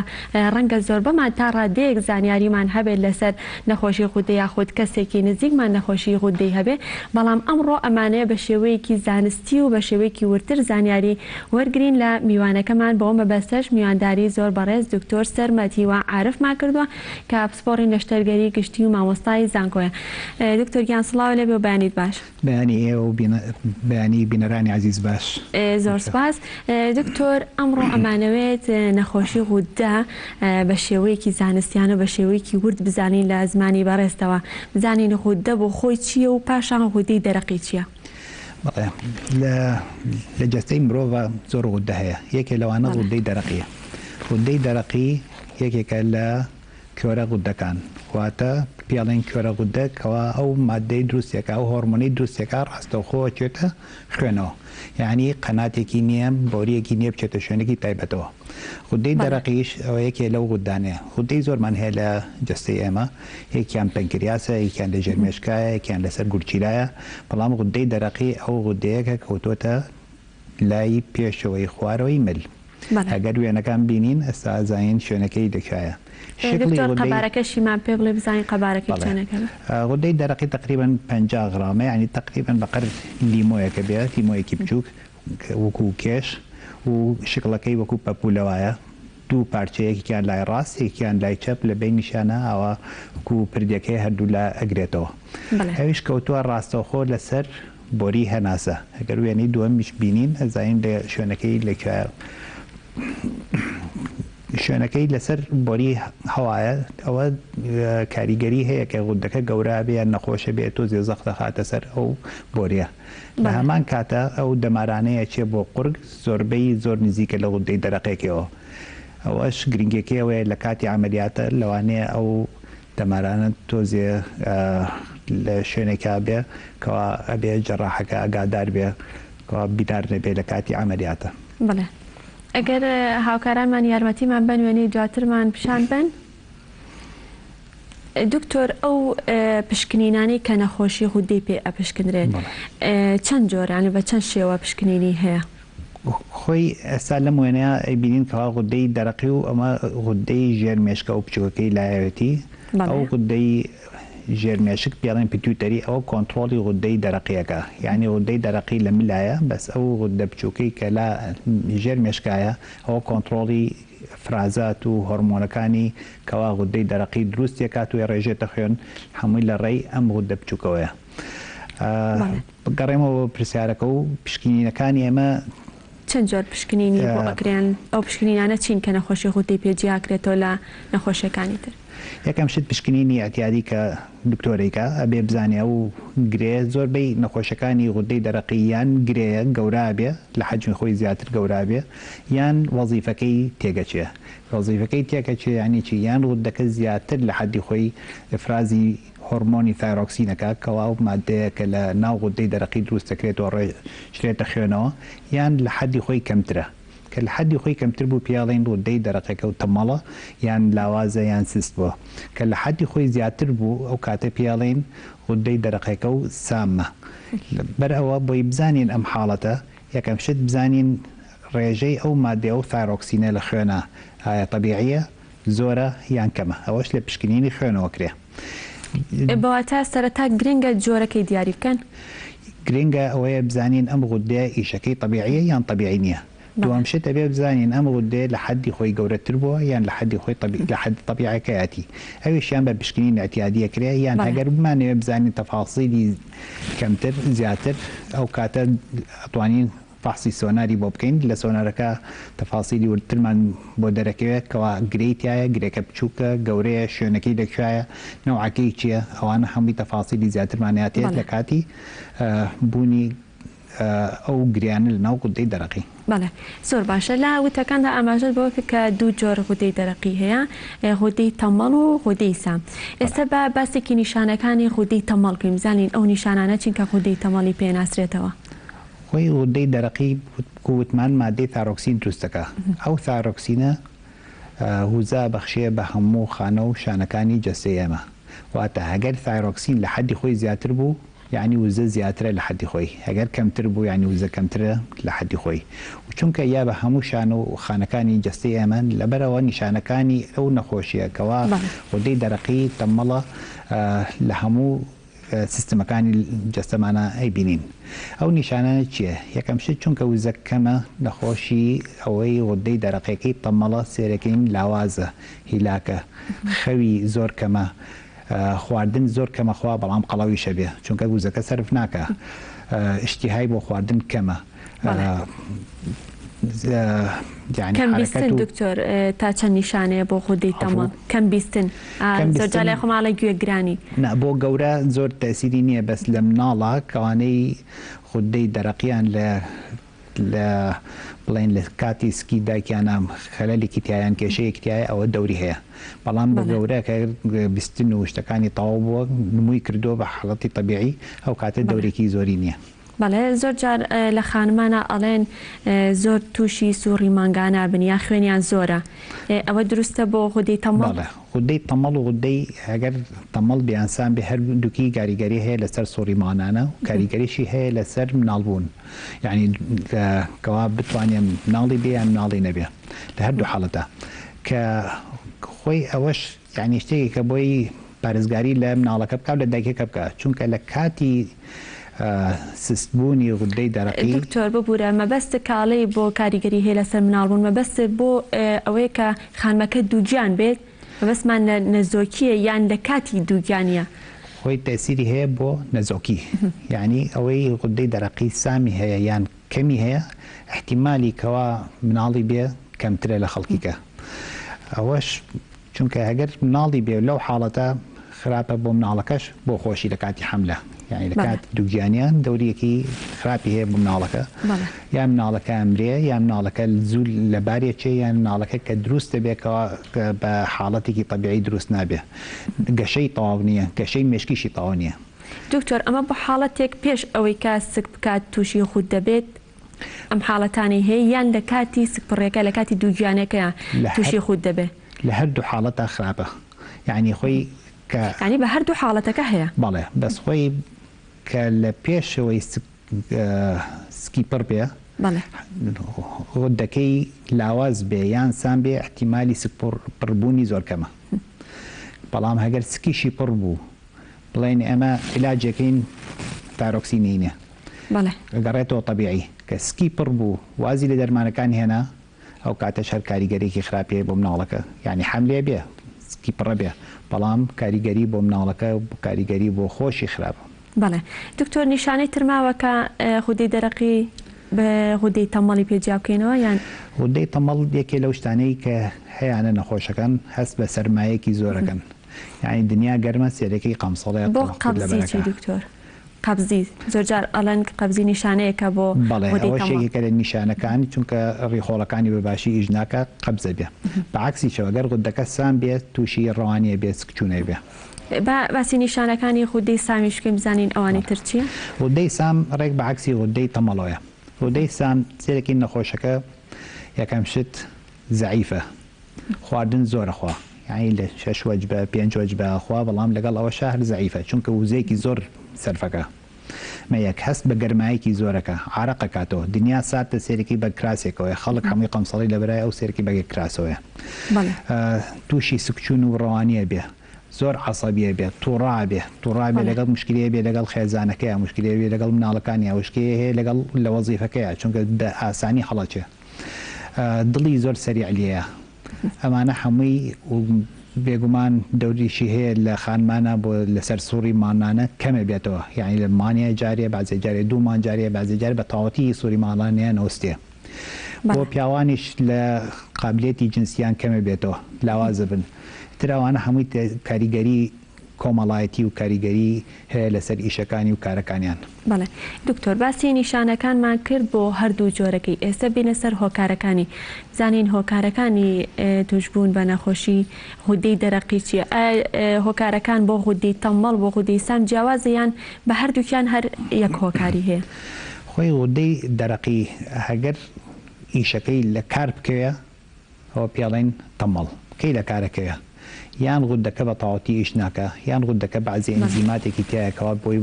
Speaker 1: ڕەنگە زۆر بەمان تا ڕادەیەک زانیاریمان هەبێت لەسەر نەخۆشی غودە یاخود کەسێکی نزیکمان نەخۆشی غودەی هەبێت بەڵام ئەمڕۆ ئەمانەیە بە شێوەیەکی زانستی و بە شێوەیەکی ورتر زانیاری وەرگرین لە میوانەکەمان بۆ مەبەستەش میوانداری زۆر بەڕێز دکتۆر سەرمەتی و عارفمان کردووە کە پسپۆڕی نەشتەرگەری گشتی و مامۆستای زانکۆیە. دکتۆر گیان سڵاو لێبێ و بەیانیت باش.
Speaker 6: بەیانی ئێوە و بەیانی بینەرانی عزیز باش.
Speaker 1: زۆر سپاس. دکتۆر ئەمڕۆ ئەمانەوێت نەخۆشی غودە بە شێوەیەکی زانستیانە بە شێوەیەکی ورد بزانین لە زمانی بەڕێستەوە بزانین غودە بۆ خۆی چییە و پاشان غودەی دەرەقی چییە؟
Speaker 6: لە جەستەی مرۆڤ زۆر غودە هەیە یەکێ لەوانە غودەی دەرەقیە. غودەی دەرەقی یەکێکە لە کۆرە غودەکان واتە پیاڵین کۆرە غودە کەوا ئەو مادەی دروستێکە ئەو هۆرمۆنی دروستێکە ڕاستەوخۆ چێتە خوێنەوە یعنی قەناتێکی نییە بۆریەکی نییە بچێتە شوێنێکی تایبەتەوە. غودەی دەرەقیش ئەوە یەکێ لەو غودانەیە. غودەی زۆرمان هەیە لە جەستەی ئێمە یەکیان پەنکریاسە یەکیان لە ژێرمێشکایە یەکیان لەسەر گورچیلایە بەڵام غودەی دەرەقی ئەو غودەیەکە کەوتۆتە لای پێشەوەی خوارەوەی مل. ئەگەر وێنەکان بینین ئێستا ئازاین شوێنەکەی دەکایە.
Speaker 1: قەبارەکەشیمان پێ بڵێ بزانین قەبارەکەی چەندەکە؟
Speaker 6: غودەی دەرەقی تقریباً 50 غرامە یعنی تقریباً بەقەر لیمۆیەکە بێت لیمۆیەکی بچووک وەکو کێش و شکڵەکەی وەکو پەپولەوایە دوو پارچەیەکیان لای ڕاست یەکیان لای چەپ لە بین نیشانە ئەوە وەکو پردەکەی هەردوو لە ئەگرێتەوە. ئەویش کەوتووە ڕاستەوخۆ لەسەر بۆری هەناسە ئەگەر وێنەی دووەمیش بینین ئەزانین لە شوێنەکەی لەکوێ شوێنەکەی لەسەر بۆری هەوایە ئەوە کاریگەری هەیە کە غودەکە گەورە بێ نەخۆشە بێت و زێزەق دەخاتە سەر ئەو بۆریە. لە هەمان کاتە ئەو دەمارانەیە چێ بۆ قورگ زۆربەی زۆر نزیکە لە غودەی دەرەقێکەوە. ئەوەش گرنگێکیەوەیە لە کاتی عملیاتە لەوانەیە ئەو دەمارانە تۆزێ لە شوێنێکا بێ کەوا ئەبێ جەڕاحەکە ئاگادار بێ کەوا بیدار نەبێ لە کاتی عملیاتە.
Speaker 1: بڵێ ئەگەر هاوکارانمان یارمەتیمان بنوێنی دواترمان پیشان بن دکتۆر ئەو پشکنینانی کە نەخۆشی غودەی پێ ئەپشکنرێت چەند جۆرانی بە چەند شێوە پشکنینی هەیە؟
Speaker 6: خۆی ئێستا لەم وێنەیە ئەیبینین کەوا غودەی دەرەقی و ئەمە غودەی ژێرمێشکە و بچووکەکەی لایەتی ئەو غودەی ژێرمێشک پێڵێن پیتوتەری ئەو کۆنتترۆلی غودەی دەرەقیەکە یعنی غودەی دەرەقی لە ملایە بەس ئەو غودە بچووکەی کە لە ژێرمێشکایە ئەوە کۆنتترۆلی فرازات و هۆرمۆنەکانی کەوا غودەی دەرەقی دروستێکات و ڕێژێتە خوێن هەمووی لە ڕێی ئەم غودە بچووکەوەیە. بگەڕێمەوە پرسیارەکە و پشکنینەکانی ئێمە
Speaker 1: چەند جۆر پشکنینی بۆ ئەکرێن ئەو پشکنینانە چین کە نەخۆشی غودەی پێجیاکرێتەوە لە نەخۆشیەکانی تر؟
Speaker 6: یەکەم شت پشکنینی ئەتیادی کە دکتۆرێکە ئەبێ بزانێ و گرێ زۆربەی نەخۆشەکانی غودەی دەرەقی یان گرەیە گەورا بێ لە حەجمی خۆی زیاتر گەورا بێ یان وەزیفەکەی تێگەچێ. وەزیفەکەی تێکەچێ یانی چی یان غودەکە زیاتر لە حەدی خۆی ئفرازی هۆرمۆنی تایرۆکسینەکە کەوا و مادەیە کە لە ناو غودەی دەرەقی دروست دەکرێتەوە ڕێژرێتە خوێنەوە یان لە حەدی خۆی کەمترە کە لە حەدی خۆی کەمتر بوو پیاڵین غودەی دەرەقەکە و تەمەڵە یان لاوازە یان سست بووە کە لە حەدی خۆی زیاتر بوو ئەو کاتە پیاڵین غودەی دەرەقەکە و سامە. بەر ئەوە بۆی بزانین ئەم حاڵەتە یەکەم شت بزانین ڕێژەی ئەو مادەیە و تایرۆکسینە لە خوێنە ئایا تەبیعیە زۆرە یان کەمە ئەوەش لە پشکنینی خوێنەوە کرێ.
Speaker 1: بەواتە سەرەتا گرنگە جۆرەکەی دیاری بکەن؟
Speaker 6: گرنگە ئەوەیە بزانین ئەم غودەیە ئیشەکەی تەبیعیە یان تەبیعی نییە. دوام شت ئەبێ بزانین ئەم غودەیە لە حەدی خۆی گەورەتر بووە یان لە حەدی خۆی لە حەدی تەبیعەکەیەتی ئەویشیان بە پشکنین ئەتیادیە کرێ یان ئەگەر بمانەوێ بزانین تەفاصیلی کەمتر زیاتر ئەو کاتە ئەتوانین فحسی سۆناری بۆ بکەین لە سۆنارەکە تەفاصیلی ورترمان بۆ دەرەکەوێت کەوا گرێتایە گرێکە بچووکە گەورەیە شوێنەکەی لەکوایە نەوعەکەی چییە ئەوانە هەمووی تەفاصیلی زیاترمانیاتێت لە کاتی بوونی ئەو گریانە لە ناو غودەی دەرەقی.
Speaker 1: بەڵێ زۆر باشە لە وتەکاندا ئاماژەت بەوە کە دوو جۆر غودەی دەرەقی هەیە، غودەی تەمەڵ و غودەی سام. ئێستا بە باسێکی نیشانەکانی غودەی تەمەڵ بکەین، بزانین ئەو نیشانانە چینکە غودەی تەمەڵی پێناسرێتەوە.
Speaker 6: خۆی غودەی دەرەقی وتمان مادەی تایرۆکسین دروست دەکات. ئەو تایرۆکسینە وزە بەخشێ بە هەموو خانە و شانەکانی جەستەی ئێمە. واتە ئەگەر تایرۆکسین لە حەدی خۆی زیاتر بوو، یعنی وزە زیاترە لە حەدی خۆی، ئەگەر کەمتر بوو یعنی وزە کەمترە لە حەدی خۆی. چونکە یا بە هەموو شانە و خانەکانی جەستەی ئێمە لەبەرەوە نیشانەکانی ئەو نەخۆشیەکەوە غودەی دەرەقی تەمەڵە لە هەموو سیستمەکانی جەستەمانە ئەیبینین. ئەو نیشانانە چییە؟ یەکەم شت چونکە وزە کەمە نەخۆشی ئەوەی غودەی دەرەقیەکەی تەمەڵە سێرەکەین لاوازە، هیلاکە، خەوی زۆر کەمە، خواردن زۆر کەمەخوا بەڵام قەڵەویشە بێ چونکە وزەکە سەرف ناکە، ئیشتیهای بۆ خواردن کەمە.
Speaker 1: کەم بیستن دکتۆر تا چەند نیشانەیە بۆ غودەی تەمەڵ؟ کەم بیستن زۆرجار لای خۆماڵی گوێگرانی
Speaker 6: بۆ گەورە زۆر تەسیری نییە، بەس لە مناڵە کەوانەی غودەی دەرەقیان لە بڵێن لە کاتی سکی دایکیانە خەلەلێکی تایان کێشەیەکی تایە ئەوە دەوری هەیە، بەڵام بە گەورە کە بیستن و شتەکانی تەواو بووە نمووی کردو بە حاڵەتی طبیعی ئەو کاتە دەورێکی زۆری نییە.
Speaker 1: بەڵێ زۆر جار لە خانمانە ئەڵێن زۆر تووشی سووڕی مانگانە بن یا خوێنیان زۆرە، ئەوە دروستە بۆ غودەی تەمەڵ؟
Speaker 6: غودەی تەمەڵ و غودەی ئەگەر تەمەڵ بیانسان بێ هەردووکی کاریگەری هەیە لەسەر سووڕی مانانە و کاریگەریشی هەیە لەسەر مناڵبوون، یعنی کەوا بتوانێت مناڵی بێ یان مناڵی نەبێ لە هەردوو حاڵەتە کە خۆی ئەوەش یعنی شتێکی کە بۆی پارێزگاری لە مناڵەکە بکات لە دایکەکە بکات، چونکە لە کاتی سستبوونی غودەی دەرەقی
Speaker 1: دکتۆر ببوورە مەبەستە کاڵەی بۆ کاریگەری هەیە لەسەر مناڵبوون، مەبەستە بۆ ئەوەیە کە خانمەکە دووگیان بێت، مەبەستمان لە نەزۆکیە یان لە کاتی دووگیانە؟
Speaker 6: خۆی تەسیری هەیە بۆ نەزۆکی، یعنی ئەوەی غودەی دەرەقی سامی هەیە یان کەمی هەیە احتیمالی کەوا مناڵی بێ کەمترە لە خەڵکیکە. ئەوەش چونکە ئەگەر مناڵی بێ لەو حاڵەتە خراپە بۆ مناڵەکەش بۆ خۆشی لە کاتی حەملە، یعنی لە کات دووگیانیان دەوریەکی خراپی هەیە بۆ مناڵەکە، یا مناڵەکە ئەمرێ یا مناڵەکە زوو لە بارێکێ یان مناڵەکە کە دروستە بێکەوە بە حاڵەتێکی طبیعی دروست نابێ، گەشەی تەواو نییە، گەشەی مێشکیشی تەواو نییە.
Speaker 1: دکتۆر ئەمە بە حاڵەتێک پێش ئەوەی کا سک بکات تووشی خود دەبێت ئەم حاڵەتانی هەیە یان لە کاتی سکپڕێکە لە کاتی دووگیانەکە تووشی خود دەبێت؟
Speaker 6: لە هەردوو حاڵەتە خراپە، یعنی خۆی
Speaker 1: ینی بە هەردوو حاڵەتەکە هەیە.
Speaker 6: بەڵێ بەس خۆی کە لە پێشەوەی سکی پڕ بێ غودەکەی لاواز بێ یان سام بێ احتیمالی پڕبوونی زۆر کەمە، بەڵام هەگەر سکیشی پڕ بوو بڵێن ئەمە علاجەکەین تایرۆکسینینە گەڕێتەوە طبیعی، کە سکی پڕ بوو وازی لە دەرمانەکان هێنا ئەو کاتەش هەر کاریگەرێکی خراپێ بۆ مناڵەکە، یعنی حەملێ بێ سکی پڕە بێ بەڵام کاریگەری بۆ مناڵەکە کاریگەری بۆ خۆشی خراپە.
Speaker 1: بەڵێ دکتۆر نیشانەی ترماوەکە غودەی دەرەقی بە غودەی تەمەڵی پێجیا بکەینەوە یان؟
Speaker 6: غودەی تەمەڵ یەکێ لەو شتانەی کە هەیەە نەخۆشەکەن هەست بە سەرمایەکی زۆرەکەن، یعنی دنیا گەرمە سێرەکەی قەمسەڵەیە
Speaker 1: بۆ قەبزی دکتۆر قەبزی زۆرجار ئەڵەن قەبزی نیشانەیەکە بۆ
Speaker 6: ئەوە شێکێکە لە نیشانەکانی چونکە ڕێخۆڵەکانی بەباشی ئیش ناکات قەبزە بێ، بەعکسی شەوەگەر غودەکە سام بێت تووشی ڕەوانیە بێت سکچوونەی بێ.
Speaker 1: باسی نیشانەکانی غودەی سامیش بکەین بزانین ئەوانی تر چییە؟
Speaker 6: غودەی سام ڕێک بەعکسی غودەی تەمەڵۆیە. غودەی سام سێرەکی نەخۆشەکە یەکەم شت زەعیفە، خواردن زۆرەخوا، یعنی لە 6 وەجبە 5 وەجبە خوا، بەڵام لەگەڵ ئەوە شەهر زەعیفە چونکە وزەیەکی زۆر سەرفەکە، مەیەک هەست بە گەرمایەکی زۆرەکە، عارەقە کاتەوە، دنیا ساتە سێرەکی بە کراسێکەوە، خەڵک هەمووی قەمسەڵی لەبەرای ئەو سێرەکی بەگە کراسەوەیە، تووشی سکچوون و ڕەوانیە بێ، زۆر عەسەبیە بێت، تووڕا بێ لەگەڵ مشکلەیە بێ لەگەڵ خێزانەکەیە، مشکلەیە بێ لەگەڵ مناڵەکانیە، وشکەیە هەیە لەگەڵ لە وەزیفەکەیە چونکە بە ئاسانی هەڵەچێ، دڵی زۆر سەریع لێیە، ئەمانە هەمووی بێگومان دەوریشی هەیە لە خانمانە بۆ لەسەر سووڕی مانانە کەمە بێتەوە، یعنی لە مانیە جارێ بازێ جارێ دوومان جارێ بازێ جار بە تاوەتی سووری ماڵانیان نەوەستێ، بۆ پیاوانیش لە قابلێتی جنسیان کەمە بێتەوە لاوازە بن، تراوانە هەمووی کاریگەری کۆمەڵایەتی و کاریگەری هەیە لەسەر ئیشەکانی و کارەکانیان.
Speaker 1: بەڵێ دکتۆر باسی نیشانەکانمان کرد بۆ هەردوو جۆرەکەی ئێستا بینە سەر هۆکارەکانی زانین هۆکارەکانی توشبوون بە نەخۆشی غودەی دەرەقی چییە؟ هۆکارەکان بۆ غودەی تەمەڵ بۆ غودەی سام جیاوازیان بە هەردووکیان هەر یەک هۆکاری هەیە؟
Speaker 6: خۆی غودەی دەرەقی هەگەر ئیشەکەی لە کار بکەوێ ئەوە پێڵێن تەمەڵ کەی لە کارەکەوێ یان غودەکە بە تەواوەتی ئیش ناکە یان غودەکە بەعزی ئەنزیماتێکی تایەکەوە بۆی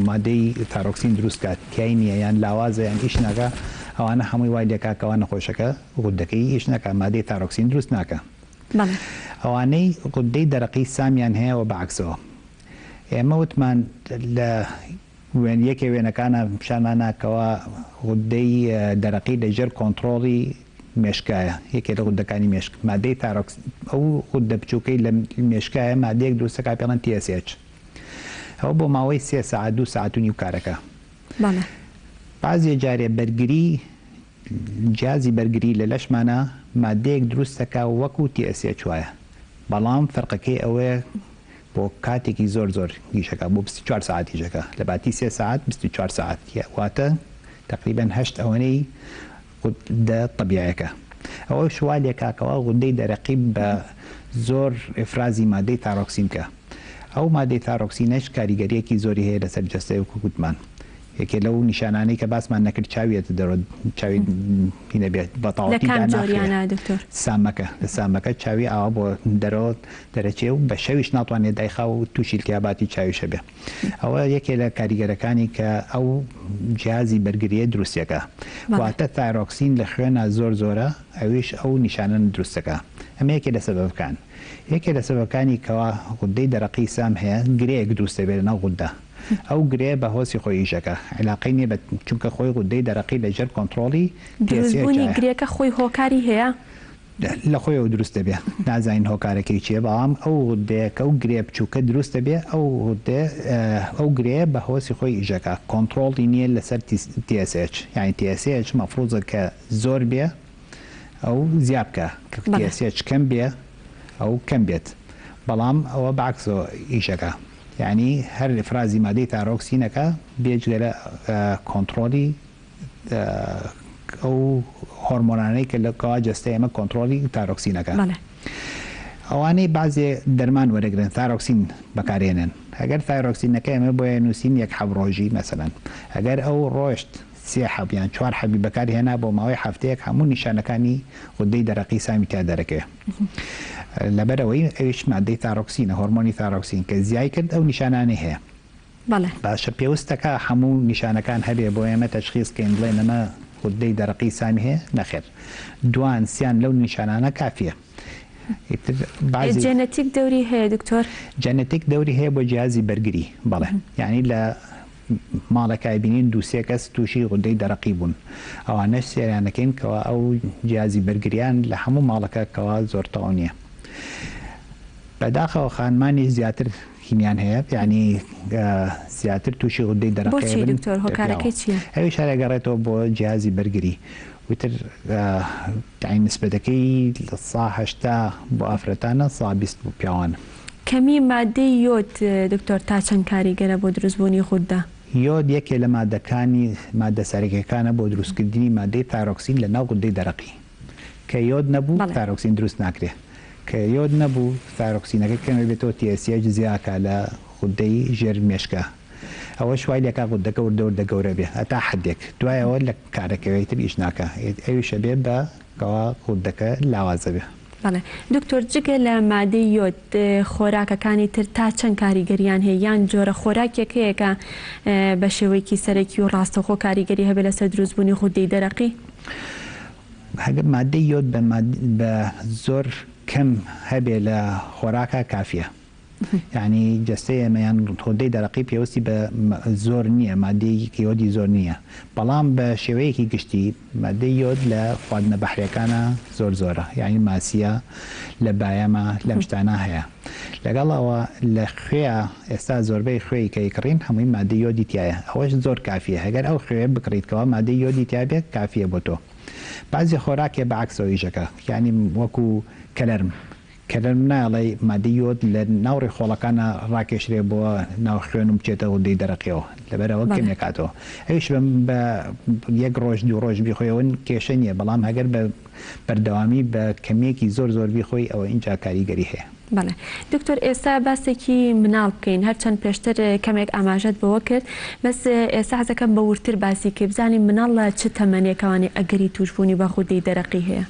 Speaker 6: مادەی تایرۆکسین دروست کات تیای نییە یان لاوازە یان ئیش ناکە ئەوانە هەمووی وای لێکاکەوە نەخۆشەکە غودەکەی ئیش ناکە مادەی تایرۆکسین دروست ناکە. ئەوانەی غودەی دەرەقی سامیان هەیەەوە بەعکسەوە. ئێمە وتمان لە یەکێ وێنەکانە پیشانمان ناکەوە غودەی دەرەقی لەژێر کۆنتترۆڵی مێشکایە یەکێ لە غودەکانی مێشک مادەی تایرۆکسین ئەو غودە بچووکەی لە مێشکایە مادەیەک دروستەکە پێڵەن TSH ئەوە بۆ ماوەی 3 ساعت 2 ساعت و نیو کارەکە. بعضی جارێ بەرگری جیازی بەرگری لە لەشمانە مادەیەک دروستەکە وەکو TSH وایە بەڵام فەرقەکەی ئەوەیە بۆ کاتێکی زۆر زۆر گیشەکە بۆ 24 ساعت هیچەکە لە باتی 3 ساعت 24 ساعت واتە تقریبا 8 ئەوەنەی غودە طبیعیەکە. ئەوە شوالێکاکەوە غودەی دەرەقی بە زۆر ئفرازی مادەی تایرۆکسینکە. ئەو مادەی تایرۆکسینەش کاریگەریەکی زۆری هەیە لەسەر جەستەی وەکو گوتمان. یەکێ لەو نیشانانەی کە باسمان نەکرد چاویێت دەڕۆ چاوی بێت بەتاڵەتی سامەکە لە سامەکە چاوی ئاوا بۆ دەرەوە دەرەچێ و بە شەویش ناتوانێت دایخا و تووشی التیاباتی چاویشە بێ. ئەوە یەکێ لە کاریگەرەکانی کە ئەو جیازی بەرگریە دروستیەکە واتە تایرۆکسین لە خوێنە زۆر زۆرە ئەویش ئەو نیشانە دروستەکە. ئەمە یەکێ لە سەبەبەکان. یەکێ لە سەبەبەکانی کەوا غودەی دەرەقی سام هەیە گرەیەک دروستە بێت لەناو غودە. ئەو گرێ بە هۆسی خۆی ئیشەکە علاقەی نییە بە چونکە خۆی غودەی دەرەقی لەژێر کۆنتترۆڵی
Speaker 1: دروستبوونی گرێکە خۆی هۆکاری هەیە
Speaker 6: لە خۆیەوە دروستە بێ نازانین هۆکارەکەی چیە بەڵام ئەو غودەیەکە و گرێ بچووکە دروستە بێ ئەو گرێ بە هۆسی خۆی ئیژەکە کۆنتترۆڵی نییە لەسەر TSH یعنی TSH مەفروضە کە زۆر بێ ئەو زیاد بکە کە TSH کەم بێ ئەو کەم بێت بەڵام ئەوە بەعکسەوە ئیشەکە. یعنی هەر ئفرازی مادەی تایرۆکسینەکە بێجگەرە کۆنتترۆلی ئەو هۆرمۆنانەی کە لەکەوا جەستە ئێمە کۆنتترۆلی تایرۆکسینەکە. ئەوانەی بازێ دەرمان وەرەگرن تایرۆکسین بەکارێنن ئەگەر تایرۆکسینەکە ئێمە بۆیە نووسین یەک حەبڕۆژی مەسەلەن ئەگەر ئەو ڕۆشت 3 حەبیان 4 حەبی بەکارهێنا بۆ ماوەی هەفتەیەک هەموو نیشانەکانی غودەی دەرەقی سامی تا دەرەکەوێ. لەبەرەوەی ئەویش مادەی تایرۆکسینە هۆرمۆنی تایرۆکسین کە زیای کرد ئەو نیشانانەی هەیە. باشە پێویستەکە هەموو نیشانەکان هەبێ بۆ ئێمە تەشخیصکەین بڵێن ئەمە غودەی دەرەقی سامی هەیە نەخێر دوان سیان لەو نیشانانە کافیە.
Speaker 1: جەنەتیک دەوری هەیە دکتۆر؟
Speaker 6: جەنەتیک دەوری هەیە بۆ جیازی بەرگری بەڵێ یعنی لە ماڵەکای بینین 2-3 کەس تووشی غودەی دەرەقی بوون ئەوانەش سێریانەکەین کەەوە ئەو جیازی بەرگریان لە هەموو ماڵەکە کەوا زۆر تەواو نییە. بەداخەوە خانمانی زیاتر هینیان هەیە یعنی زیاتر تووشی غودەی دەرەقی
Speaker 1: دکتۆر هۆکارەکەی چییە؟
Speaker 6: ئەوی شارەگەڕێتەوە بۆ جیازی بەرگری وتر نسبەتەکەی 180 بۆ ئافرەتانە 120 بۆ پیاوانە.
Speaker 1: کەمی مادەی یۆد دکتۆر تا چەند کاریگەرە بۆ دروستبوونی غودە؟
Speaker 6: یۆد یەکێ لە مادەکانی مادە سەرەکیەکانە بۆ دروستکردنی مادەی تایرۆکسین لە ناو غودەی دەرەقی کە یۆد نەبوو تایرۆکسین دروست ناکرێت کە یۆد نەبوو تایرۆکسینەکە کەمە بێتەوە TSH زیاکە لە غودەی ژێر مێشکە ئەوە شوای لێکا غودەکە وردە گەورە بێ هەتا حدێک دوایەوە لە کارەکەوێتتر ئیش ناکە ئەویشە بێ بە کەوا غودەکە لاوازە بێ.
Speaker 1: دکتۆر جگە لە مادەی یۆد خۆراکەکانی تر تا چەند کاریگەریان هەیە یان جۆرە خۆراکێک هەیە کە بە شێوەیەکی سەرەکی و ڕاستەخۆ کاریگەری هەبێت لەسەر دروستبوونی غودەی دەرەقی؟
Speaker 6: هەگەر مادەی یۆد بە زۆر کەم هەبێ لە خۆراکە کافیە یعنی جەستەی ئێمەیان غودەی دەرەقی پێوەستی بە زۆر نییە مادەیەکی یۆدی زۆر نییە بەڵام بە شێوەیەکی گشتی مادەی یۆد لە خواردنە بەحریەکانە زۆر زۆرە یعنی ماسیە لە بایەمە لەم شتانە هەیە لەگەڵەوە لە خوێە ئێستا زۆربەی خوێی کە ئیکڕین هەمووی مادەی یۆدی تایە ئەوەش زۆر کافیە هەگەر ئەو خوێ بکڕیتکەوە مادەی یۆدی تیابێت کافیە بۆ تۆ. بعضی خۆراکێ بەعکسەوە ئیشەکە یعنی وەکو کەلەرم کە لە مناڵی مادیۆت لە ناوڕی خۆڵەکانە ڕاکێشرێ بۆ ناو خوێن و بچێتە ڕوودەی دەرەقیەوە لەبەرەوە کەمێکاتەوە ئەوش بە یەک ڕۆژ دوو ڕۆژ بیخۆیەوەن کێشە نییە بەڵام هەگەر بە بەردەوامی بە کەمێکی زۆر بیخۆی ئەوە اینجا کاریگەری هەیە.
Speaker 1: بەڵێ دکتۆر ئێستا باسێکی مناڵ بکەین هەرچەند پێشتر کەمێک ئاماژەت بەوە کرد بەس ئێستا حەزەکەم بە ورتر باسی کە بزانین مناڵ لە چ تەمەنێکەوانی ئەگەری توشبوونی بە ڕوودەی دەرەقی هەیە.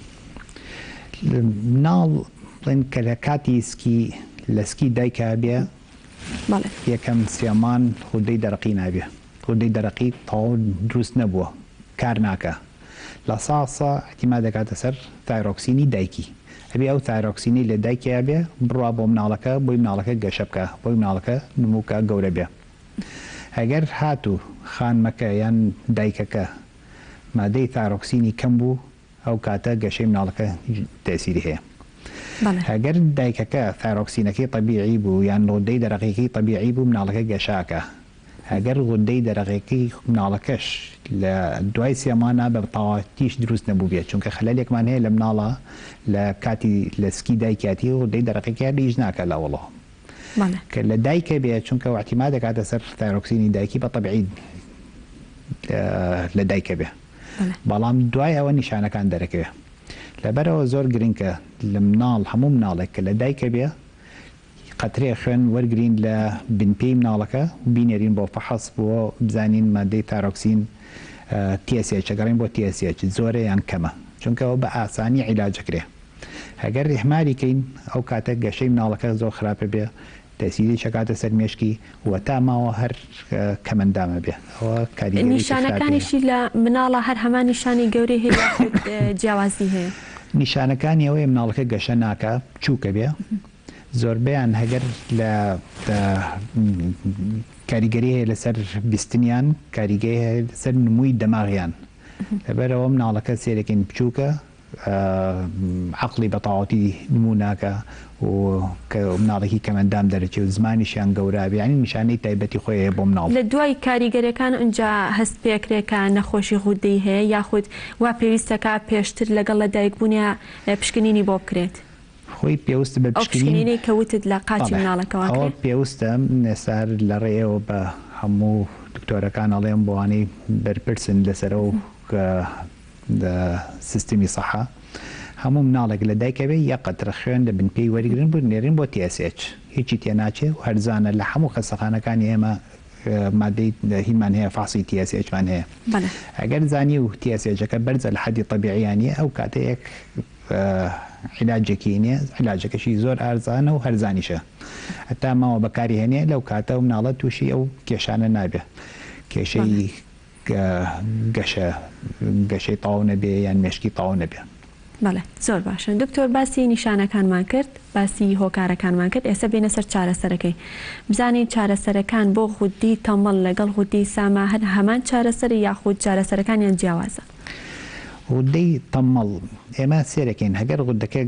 Speaker 6: مناڵ بڵێن کە لە کاتی سکی لە سکی دایکا بێ یەکەم سێمان ڕوودەی دەرەقی نابێ ڕوودەی دەرەقی تەواو دروست نەبووە کار ناکە لە ساسە احتیما دەکاتە سەر تایرۆکسینی دایکی ئەبێ ئەو تایرۆکسینی لە دایکیا بێ بڕوا بۆ مناڵەکە بۆی مناڵەکە گەشە بکە بۆی مناڵەکە نموکە گەورە بێ ئەگەر هاتوو خانمەکە یان دایکەکە مادەی تایرۆکسینی کەم بوو ئەو کاتە گەشەی مناڵەکە تەسیری هەیە. ئەگەر دایکەکە تایرۆکسینەکەی طبیعی بوو یان ڕوودەی دەرەقیەکەی طبیعی بوو مناڵەکە گەشاکە ئەگەر ڕوودەی دەرەقیەکەی مناڵەکەش لە دوای سێمانە بە تەواویش دروست نەبوو بێت چونکە خەلەلێکمان هەیە لە مناڵە لە کاتی لە سکی دایکاتی ڕوودەی دەرەقیەکە لیژ ناکە لەوڵە کە لە دایکە بێت چونکە احتیما دەکاتە سەر تایرۆکسینی دایکی بە طبیعی لە دایکە بێ بەڵام دوای ئەوە نیشانەکان دەرەکەوێت لەبەرەوە زۆر گرنگکە لە مناڵ هەموو مناڵێک کە لە دایکە بێ قەترێ خوێن وەرگرین لە بنپێی مناڵەکە بینێرین بۆ فەحەس بۆ بزانین مادەی تایرۆکسین TSH ئەگەڕین بۆ TSH زۆرە یان کەمە چونکەەوە بە ئاسانی عیلاجەکرێ هەگەر ڕێحماریکەین ئەو کاتە گەشەی مناڵەکە زۆر خراپە بێ تەسیری شکاتە سەر مێشکی وە تا ماوە هەر کەمەندامە بێ ئەوە کاری
Speaker 1: نیشانەکانیشی لە مناڵە هەر هەمان نیشانی گەورەی هەیە جیاوازی هەیە
Speaker 6: نیشانەکانی ئەوەیە مناڵەکە گەشە ناکە چووکە بێ زۆربیان هەگەر لە کاریگەری هەیە لەسەر بیستنیان کاریگەری هەیە لەسەر نمووی دەماغیان لەبەرەوە مناڵەکە سێرەکەین بچووکە عقلی بەتەواوەتی نمو ناکە و مناڵێکی کەمەندام دەرەچێت و زمانیشیان گەورابێ ینی نیشانەی تایبەتی خۆی بۆ مناڵ
Speaker 1: لە دوای کاریگەریەکان ئەنجا هەست پێکرێکە نەخۆشی ڕوودەی هەیە یاخود وا پێویستەکە پێشتر لەگەڵ لە دایکبوونیە پشکنینی بۆ بکرێت
Speaker 6: خۆی پێویستە بە
Speaker 1: پشکنینی کەوتت لە قاچی مناڵەکەەوە
Speaker 6: ئەوە پێویستە نێسار لە ڕێەوە بە هەموو دکتۆرەکان ئەڵێن بۆوانەی بەرپرسن لەسەرەوە سیستمی سەحا هەموو مناڵێک لە دایکەوێ یا قەترە خوێن لە بنپێی وەرگرن بوو نێرین بۆ TSH هیچی تێناچێ و هەرزانە لە هەموو خەستەخانەکانی ئێمە مادەی هیمان هەیە فاسی TSHمان هەیە ئەگەر زانی و TSHەکە بەرزە لە حەدی طبیعیانیە ئەو کاتە یەک علاجێکی نییە علاجەکەشی زۆر ئارزانە و هەرزانیشە هەتا ماوە بەکاری هێنێ لەو کاتە و مناڵە تووشی ئەو کێشانە نابێ کێشەی گەشەی تاو نەبێ یان مێشکی تاو نەبێ.
Speaker 1: بەڵێ زۆر باشە دکتۆر باسی نیشانەکانمان کرد باسی هۆکارەکانمان کرد ئێستا بینە سەر چارەسەرەکەی بزانین چارەسەرەکان بۆ غودی تەمەڵ لەگەڵ غودی ساما هەر هەمان چارەسەر یاخود چارەسەرەکانیان جیاوازە.
Speaker 6: غودەی تەمەڵ ئێمە سێرەکەین هەگەر غودەکە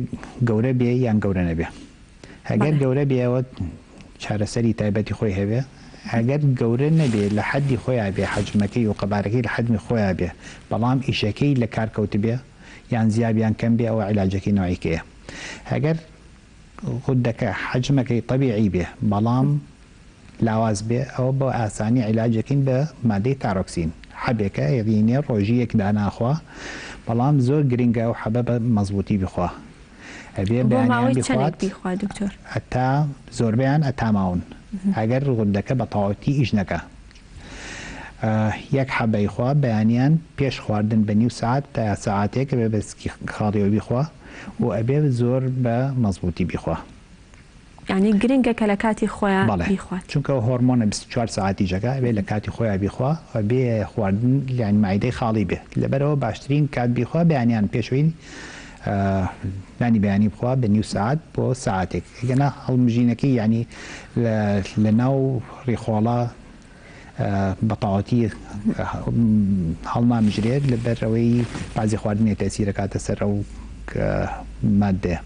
Speaker 6: گەورە بێ یان گەورە نەبێ هەگەر گەورە بێەوە چارەسەری تایبەتی خۆی هەبێ ئەگەر گەورە نەبێ لە حەدی خۆیان بێ حەجمەکەی و قەبارەکەی لە حەدمی خۆیان بێ بەڵام ئیشەکەی لە کارکەوت بێ یان زیابیان کەم بێ ئەوە عیلاجەکەی نوعیکەیە هەگەر غودەکە حەجمەکەی طبیعی بێ بەڵام لاواز بێ ئەوە بە ئاسانی عیلاجەکەین بە مادەی تایرۆکسین حەبێکە یعنی ڕۆژی یەکدا ناخوا بەڵام زۆر گرنگە و حەبە بە مەزبوطی بخوا ئەبێ بەیانیان بخوات هەتا زۆربیان ئەتاماون ئەگەر غودەکە بە تەواوەتی ئیش نەکە یەک حەبەی خوا بەیانیان پێش خواردن بە نیو ساعت تا ساعاتێک بێ بەسکی خاڵیەوە بیخوا و ئەبێ زۆر بە مەزبوطی بیخوا
Speaker 1: یعنی گرنگە کە لە کاتی خۆیان بیخوات
Speaker 6: چونکە هۆرمۆنە 24 ساعتی جەکە ئەبێ لە کاتی خۆیان بیخوا بێ خواردن یعنی مایدەی خاڵی بێ لەبەرەوە باشترین کات بیخوا بەیانیان پێشوین نانی بەیانی بخوا بە نیو ساعت بۆ ساعتێک گەنا هەڵمژینەکەی یعنی لە ناو ڕێخۆڵە بەتەواوەتی هەڵنامژرێت لەبەرەوەی بازی خواردنێ تەسیرەکاتە سەر ئەو مادەیە.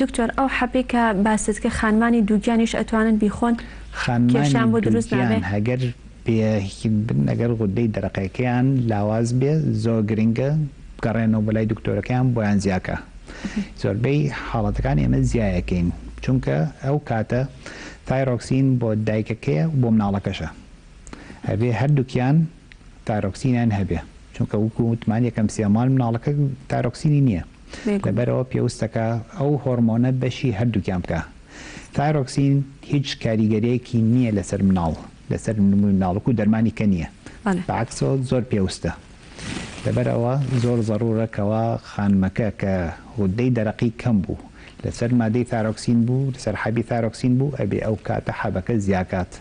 Speaker 1: دکتۆر ئەو حەبێک کە باست کە خانمانی دووگیانیش ئەتوانن بیخۆن کێشیان بۆ دروست نابێت
Speaker 6: هەگەر ئەگەر غودەی دەرەقەکەیان لاواز بێ زۆر گرنگە بگەڕێنەوە بەلای دکتۆرەکەیان بۆیان زیاکە زۆربەی حاڵەتەکان ئێمە زیایەکەین چونکە ئەو کاتە تایرۆکسین بۆ دایکەکەیە بۆ مناڵەکەشە هەبێ هەردووکیان تایرۆکسینیان هەبێ چونکە وەکو وتمان یەکەم سێمال مناڵەکە تایرۆکسینی نییە لەبەرەوە پێویستەکە ئەو هۆرمۆنە بەشی هەردووکیان بکە تایرۆکسین هیچ کاریگەریەکی نییە لەسەر مناڵ لەسەر مناڵک و دەرمانی کە نییە بەعکسەوە زۆر پێویستە لەبەرەوە زۆر ضرورەکەوە خانمەکە کە غودەی دەرەقی کەم بوو لەسەر مادەی تایرۆکسین بوو لەسەر حەبی تایرۆکسین بوو ئەبێ ئەو کاتە حەبەکە زیاکات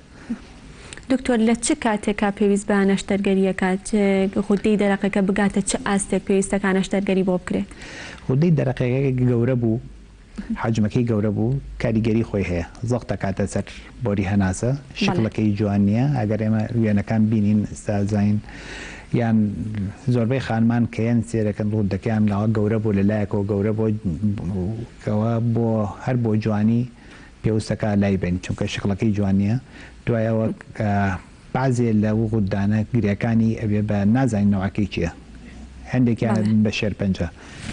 Speaker 1: دکتۆر لە چ کاتێکا پێویست بە نەشتەرگەریەکات غودەی دەرەقەکە بگاتە چه ئاستێک پێویستەکە نەشتەرگەری بۆ بکرێت
Speaker 6: غودەی دەرەقەکە گەورە بوو حجمەکەی گەورە بوو کاریگەری خۆی هەیە زەق دەکاتە سەر بۆری هەناسە شکلەکەی جوان نییە ئەگەر ئێمە وێنەکان بینین ئستازین یان زۆربەی خانمان کەیان سێرەکەن ڕوودەکەیان لاوە گەورە بۆ لەلایەکەوە گەورە بۆکەوە بۆ هەر بۆ جوانی پێویستەکە لای بین چونکە شکلەکەی جوان نییە دوایەوە بازێ لە غودانە گریەکانی ئەبێ بە نازانینەوەکەی چییە هەندێکیان بە شێرپەنجە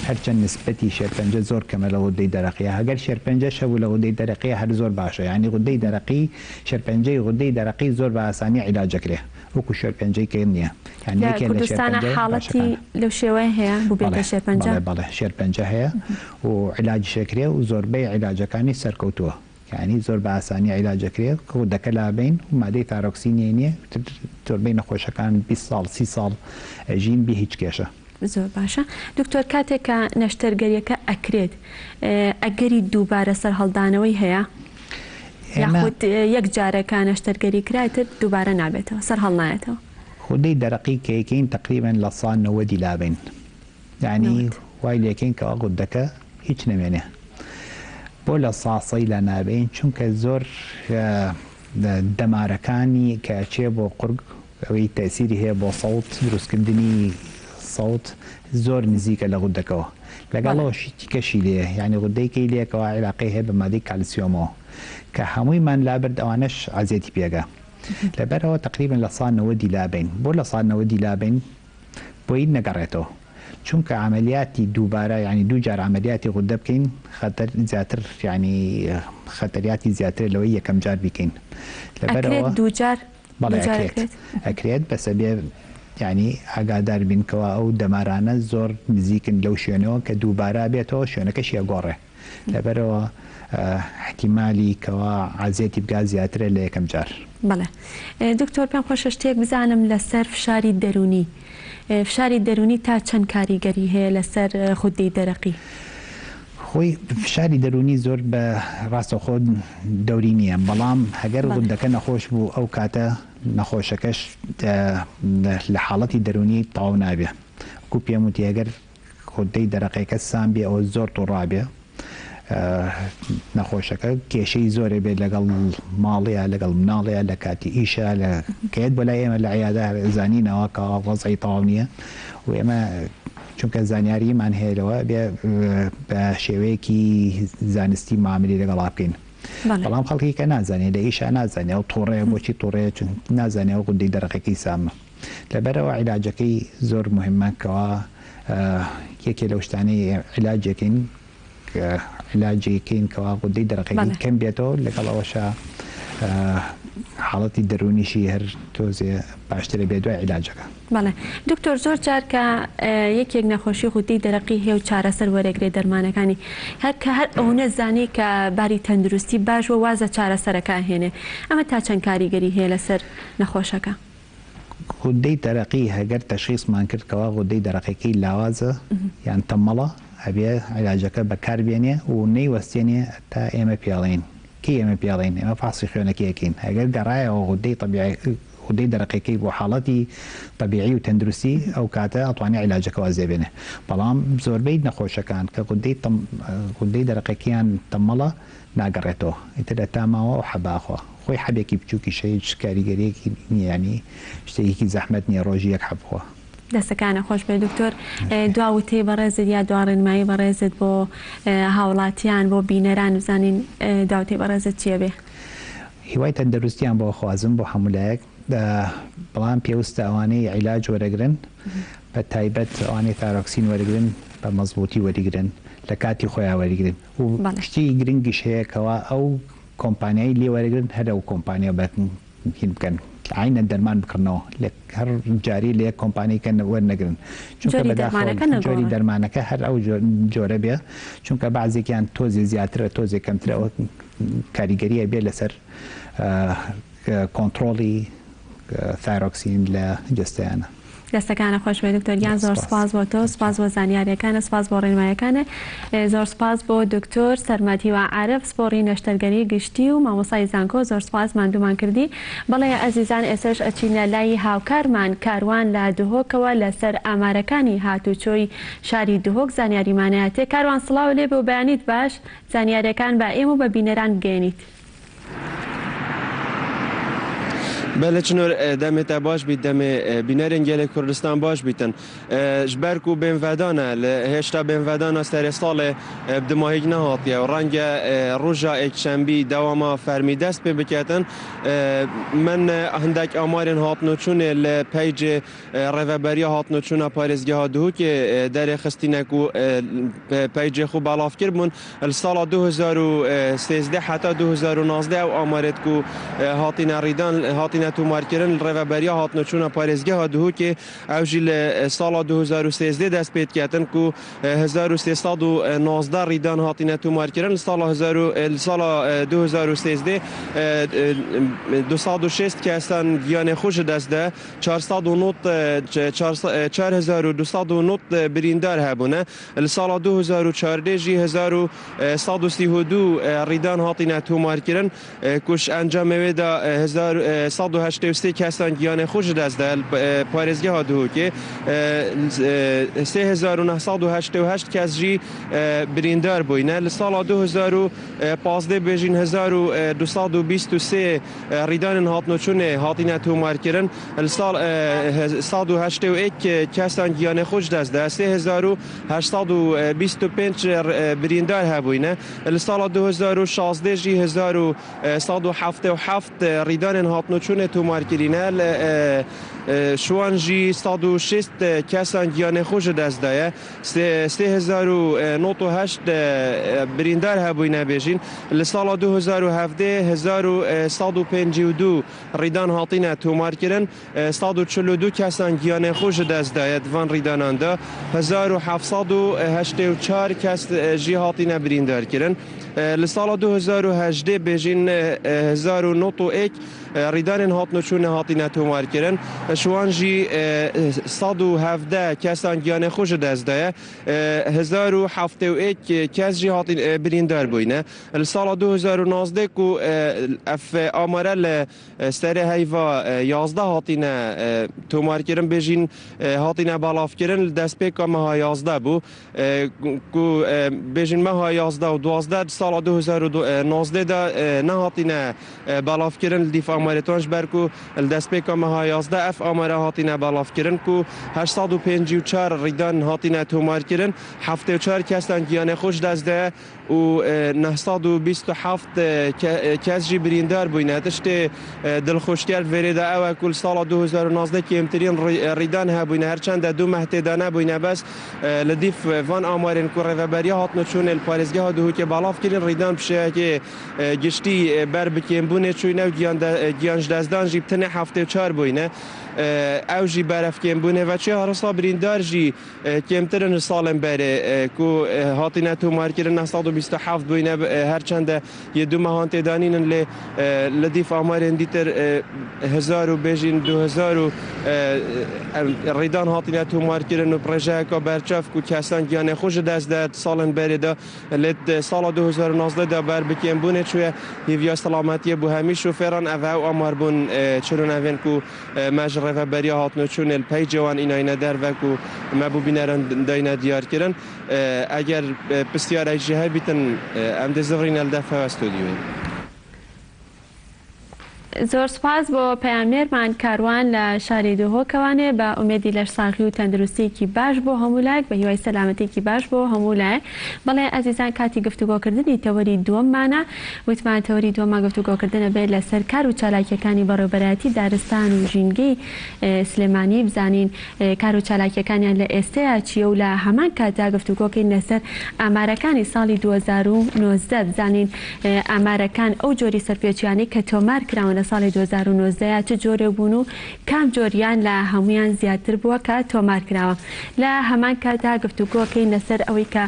Speaker 6: هەرچەند نسبەتی شێرپەنجە زۆر کەمە لە غودەی دەرەقیە هەگەر شێرپەنجە شەبوو لە غودەی دەرەقی هەر زۆر باشە ینی غودەی دەرەقی شێرپەنجەی غودەی دەرەقی زۆر بە ئاسانی عیلاجەکرێ وەکو شێرپەنجەی کە نییە
Speaker 1: کوردستانە حاڵەتی لەو شێوەیە هەیە بوو بێتە شێرپەنجە
Speaker 6: بەڵێ شێرپەنجە هەیە و عیلاجی شەکرێ و زۆربەی عیلاجەکانی سەرکەوتووە یعنی زۆر بە ئاسانی عیلاجەکرێ غودەکە لابین و مادەی تایرۆکسینی نییە زۆربەی نەخۆشەکان 20 ساڵ 30 ساڵ ئەژین بی هیچ کێشە
Speaker 1: زۆر باشە دکتۆر کاتێکە نەشتەرگەریەکە ئەکرێت ئەگەری دووبارە سەر هەڵدانەوەی هەیە یاخود یەک جارەکە نەشتەرگەری کرایتر دووبارە نابێتەوە سەر هەڵنایەتەوە
Speaker 6: خودەی دەرەقی کەیەکەین تقریبا لە ساڵ 90 لابین یعنی وای لێکەین کە غودەکە هیچ نەمێنێ بۆ لە ساسەی لە نابین چونکە زۆر دەمارەکانی کەچێ بۆ قورگ ئەوەی تەسیری هەیە بۆ سەوت دروستکردنی سەوت زۆر نزیکە لە غودەکەەوە لەگەڵەوە شتیکەشی لێ یعنی غودەیەکی لێکەوە عێلاقی هەیە بە مادەی کالسیۆمەوە کە هەموویمان لابرد ئەوانەش عزیەتی پێگە لەبەرەوە تقریبا لە ساڵ 90 لابین بۆ لە ساڵ 90 لابین بۆی نەگەڕێتەوە چونکە عملیاتی دووبارە ینی دوو جار عملیاتی غودە بکەین خەتەر زیاتر ینی خەتەریاتی زیاتر لەوەی یەکەم جار بکەین
Speaker 1: لەبەرەوە دووجار
Speaker 6: ئەکرێت بەسەبێ ینی ئاگادار بینکەوە ئەو دەمارانە زۆر نزیکن لەو شوێنەوە کە دووبارە بێتەوە شوێنەکەشی ئەگۆڕێ لەبەرەوە احتیمالی کەوا عزیەتی بگا زیاترە لە یەکەم جار
Speaker 1: بەڵێ دکتۆر پێم خۆشە شتێک بزانم لەسەر فشاری دەرونی فشاری دەرونی تا چەند کاریگەری هەیە لەسەر غودەی دەرەقی
Speaker 6: خۆی فشاری دەرونی زۆر بە ڕاستەخۆ دەوری نییە بەڵام هەگەر غودەکە نەخۆش بوو ئەو کاتە نەخۆشەکەش لە حاڵەتی دەرونی تاو نابێ وەکو پێم وتی ئەگەر غودەی دەرەقیەکە سام بێ ئەوە زۆر تووڕابێ نەخۆشەکە کێشەی زۆرە بێت لەگەڵ ماڵەیە لەگەڵ مناڵەیە لە کاتی ئیشە لە کەیت بۆ لای ئێمە لە عیادا زانینەوە کە ڕزای تاو نییە و ئێمە چونکە زانیاریمان هەیەەوە بێ بە شێوەیەکی زانستی معاملی لەگەڵا بکەین بەڵام خەڵکی کە نازانێت لە ئیشە نازانێت و تووڕێ بۆچی تووڕێ نازانێت و غودەی دەرەقەکەی سامە لەبەرەوە عیلاجەکەی زۆر مهمەکەوە یەکێ لەو شتانەی عیلاجەکەین علاجێکین کەوا غودەی دەرەقەکەی کەم بێتەوە لەگەڵەوەشە حاڵەتی دەرونیشی هەر تۆزێ باشترە بێ دوای عیلاجەکە
Speaker 1: بەڵێ دکتۆر زۆر جار کە یەکێک نەخۆشی غودەی دەرەقی هەیە و چارەسەر وەرەگرێت دەرمانەکانی هەر ئەو نەزانی کە باری تەندروستی باشوە وازە چارەسەرەکە هێنێ ئەمە تا چەند کاریگەری هەیە لەسەر نەخۆشەکە
Speaker 6: غودەی دەرەقی هەگەر تەشخیصمان کرد کەوا غودەی دەرەقەکەی لاوازە یان تەمەڵە ئەبێ عیلاجەکە بەکاربێنێ و نەیوەستێنێ تا ئێمە پێڵین کی ئێمە پێڵین ئێمە فاسی خوێنەکەیەکەین ئەگەر گەڕایەوە غودەی دەرەقەکەی بۆ حاڵەتی طبیعی و تەندروستی ئەو کاتە ئەتوانێت عیلاجەکە وازێبێنێ بەڵام زۆربەی نەخۆشەکان کە غودەی دەرەقەکیان تەمەڵە ناگەڕێتەوە ئیتر تاماوە و حەباخۆ خۆی حەبێکی بچووکی شەیج کاریگەریەکی نیانی شتێکی زەحمەت نییە ڕۆژی یەک حەبخۆ
Speaker 1: دەستەکانە خۆش بێ دکتۆر دواوتەی بەڕێزت یا دوڕێنمایی بەڕێزت بۆ هاوڵاتیان بۆ بینەران بزانین داوتەی بەڕێزت چیە بێ
Speaker 6: هیوای تەندروستیان بۆ خوازم بۆ هەمولایەک بەڵام پێویستە ئەوانەی عیلاج وەرەگرن بە تایبەت ئەوانەی تایرۆکسین وەرەگرن بە مەزبوطی وەرەگرن لە کاتی خۆیان وەرگرن و شتی گرنگیش هەیەکەوە ئەو کۆمپانیایی لێ وەرگرن هەر ئەو کۆمپانیا بکەن عینە دەرمان بکردنەوە لە هەر جاری لە کۆمپانیکە وەرنەگرن چونکە جۆری دەرمانەکە هەر ئەو جۆرە بێ چونکە بعضێکیان تۆزی زیاترە تۆزێک کەمترەوە کاریگەریە بێ لەسەر کۆنتترۆڵی تایرۆکسین لە جستیانە.
Speaker 1: دەستەکانە خۆش بێ دکتۆریان زۆر سپاس بۆ تۆ سپاس بۆ زانیاریەکانە سپاس بۆ ڕێنماییەکانە زۆر سپاس بۆ دکتۆر سەرمەتی و عارف سپۆڕی نەشتەرگەری گشتی و مامۆسای زانکۆ زۆر سپاس ماندوومان کردی بەڵێ ئەزیزان ئێسش ئەچینە لای هاوکارمان کاروان لە دهۆکەوە لەسەر ئامارەکانی هاتوچۆی شاری دهۆک زانیاریمانەیە کاروان سڵاو لێ بۆ بەیانیت باش زانیاریەکان بە ئێمە و بە بینەران بگەێنیت.
Speaker 2: بله چنور دمت باش بیت دم بینرین گل کردستان باش بیتن جبرکو بین ودانه هشتا بین ودانه سر سال بدماهیگ نهاتیه و رنگ روزا اکشنبی دواما فرمی دست به بکتن من هندک آمارن هاتنو چون پیج روبری هاتنو چون پارزگاه ها دهو که در خستینکو پیج خوب بالاف کرد السال 2013 حتی 2019 و آمارت کو هاتین ریدان هاتین تو مارکرن روبری هاتنو چون پارزگاه دهو که اوجیل سال 2013 دست پید کردن کو 1319 ریدان هاتین تو مارکرن سال 2013 206 کسان گیان خوش دست ده 4209 بریندار هبونه سال 2014 جی 1132 ریدان هاتین تو مارکرن کش انجام ویدا 1183 کسان گیان خوش دست ده پارزگاه دهو که 3988 کس جی بریندار بوینه سال 2015 بیجین 1223 ریدان هاتنو چون هاتین تو مارکرن سال 181 کسان گیان خوش دست ده 3825 بریندار هبوینه سال 2016 جی 1177 ریدان هاتنو چون تو مارکرینه شوانجی 106 کسان گیان خوش دست دایه 3098 بریندار هبوینه بیجین لسال 2017 1152 ریدان هاتینه تو مارکرن 142 کسان گیان خوش دست دایه دوان ریدانان دا 1784 کس جی هاتینه بریندار کرن لسال 2018 بیجین 1091 ریدان هاتنو چون هاتینه تو مارکرن شوانجی 117 کسان گیان خوش دست دایه 1071 کس جی هاتین بریندار بوینه سال 2019 کو اف آماره سر هیوا 11 هاتینه تو مارکرن بیجین هاتینه بالاف کرن دست پیکا مها 11 بو کو بیجین مها 11 و 12 سال 2019 دا نه هاتینه بالاف کرن دیف آمارتانش برکو دست پیکا مها 11 اف آماره هاتینه بالاف کرن کو 854 ریدان هاتینه تو مارکرن 74 کسان گیان خوش دست ده و 927 کس جی بریندار بوینه تشت دلخوشکر وریده او کل سال 2019 که امترین ریدان ها بوینه هرچند دو مهتدانه بوینه بس لدیف وان آمارین که روبری هاتنو چون الپارزگاه دهو که بالاف کرن ریدان بشه که گشتی بر بکیم بونه چوینه و گیانج دزدان جی بتنه 74 بوینه او جی برف کم بونه و چه هرسا بریندار جی کمترن سالم بره کو هاتینه تو مارکرن 927 بوینه هرچند یه دو ماهان تدانین لدیف آمارن دیتر 1000 و بیجین 2000 ریدان هاتینه تو مارکرن و پروژه که برچاف کو کسان گیان خوش دست داد سالن بره دا لد سال 2019 دا بر بکم بونه چوه هیویا سلامتی بو همی شوفران او آمار بون چرون اوین کو مجر روبری هاتنو چون الپیج وان اینا در وکو مبو بینران داینا دیار کرن اگر بسیار ایجه بیتن ام دزورین الدفع و استودیوین
Speaker 1: زۆر سپاس بۆ پەیامێرمان کاروان لە شاری دۆهۆکەوانێ بە ئومێدی لەش ساغی و تەندروستێکی باش بۆ هەموو لایەک بە هیوای سەلامەتێکی باش بۆ هەموو لایەک. بەڵێ ئەزیزان کاتی گفتوگۆکردنی تەوەری دووەممانە وتمان تەوەری دووەممان گفتوگۆکردنە بێت لەسەر کار و چالاکیەکانی بەڕێوەبەرایەتی دارستان و ژینگەی سلێمانی بزانین کار و چالاکیەکانیان لە ئێستەیە چیە و لە هەمان کاتا گفتوگۆکەین لەسەر ئامارەکانی ساڵی 2019 بزانین ئامارەکان ئەو جۆری سەرپێچیانی کە تۆمار کراون لە ساڵی 2019 چ جۆرە بوون و کام جۆریان لە هەمویان زیاتر بووە کە تۆمار کراوە. لە هەمان کاتا گفتوگۆکەین لەسەر ئەوەی کە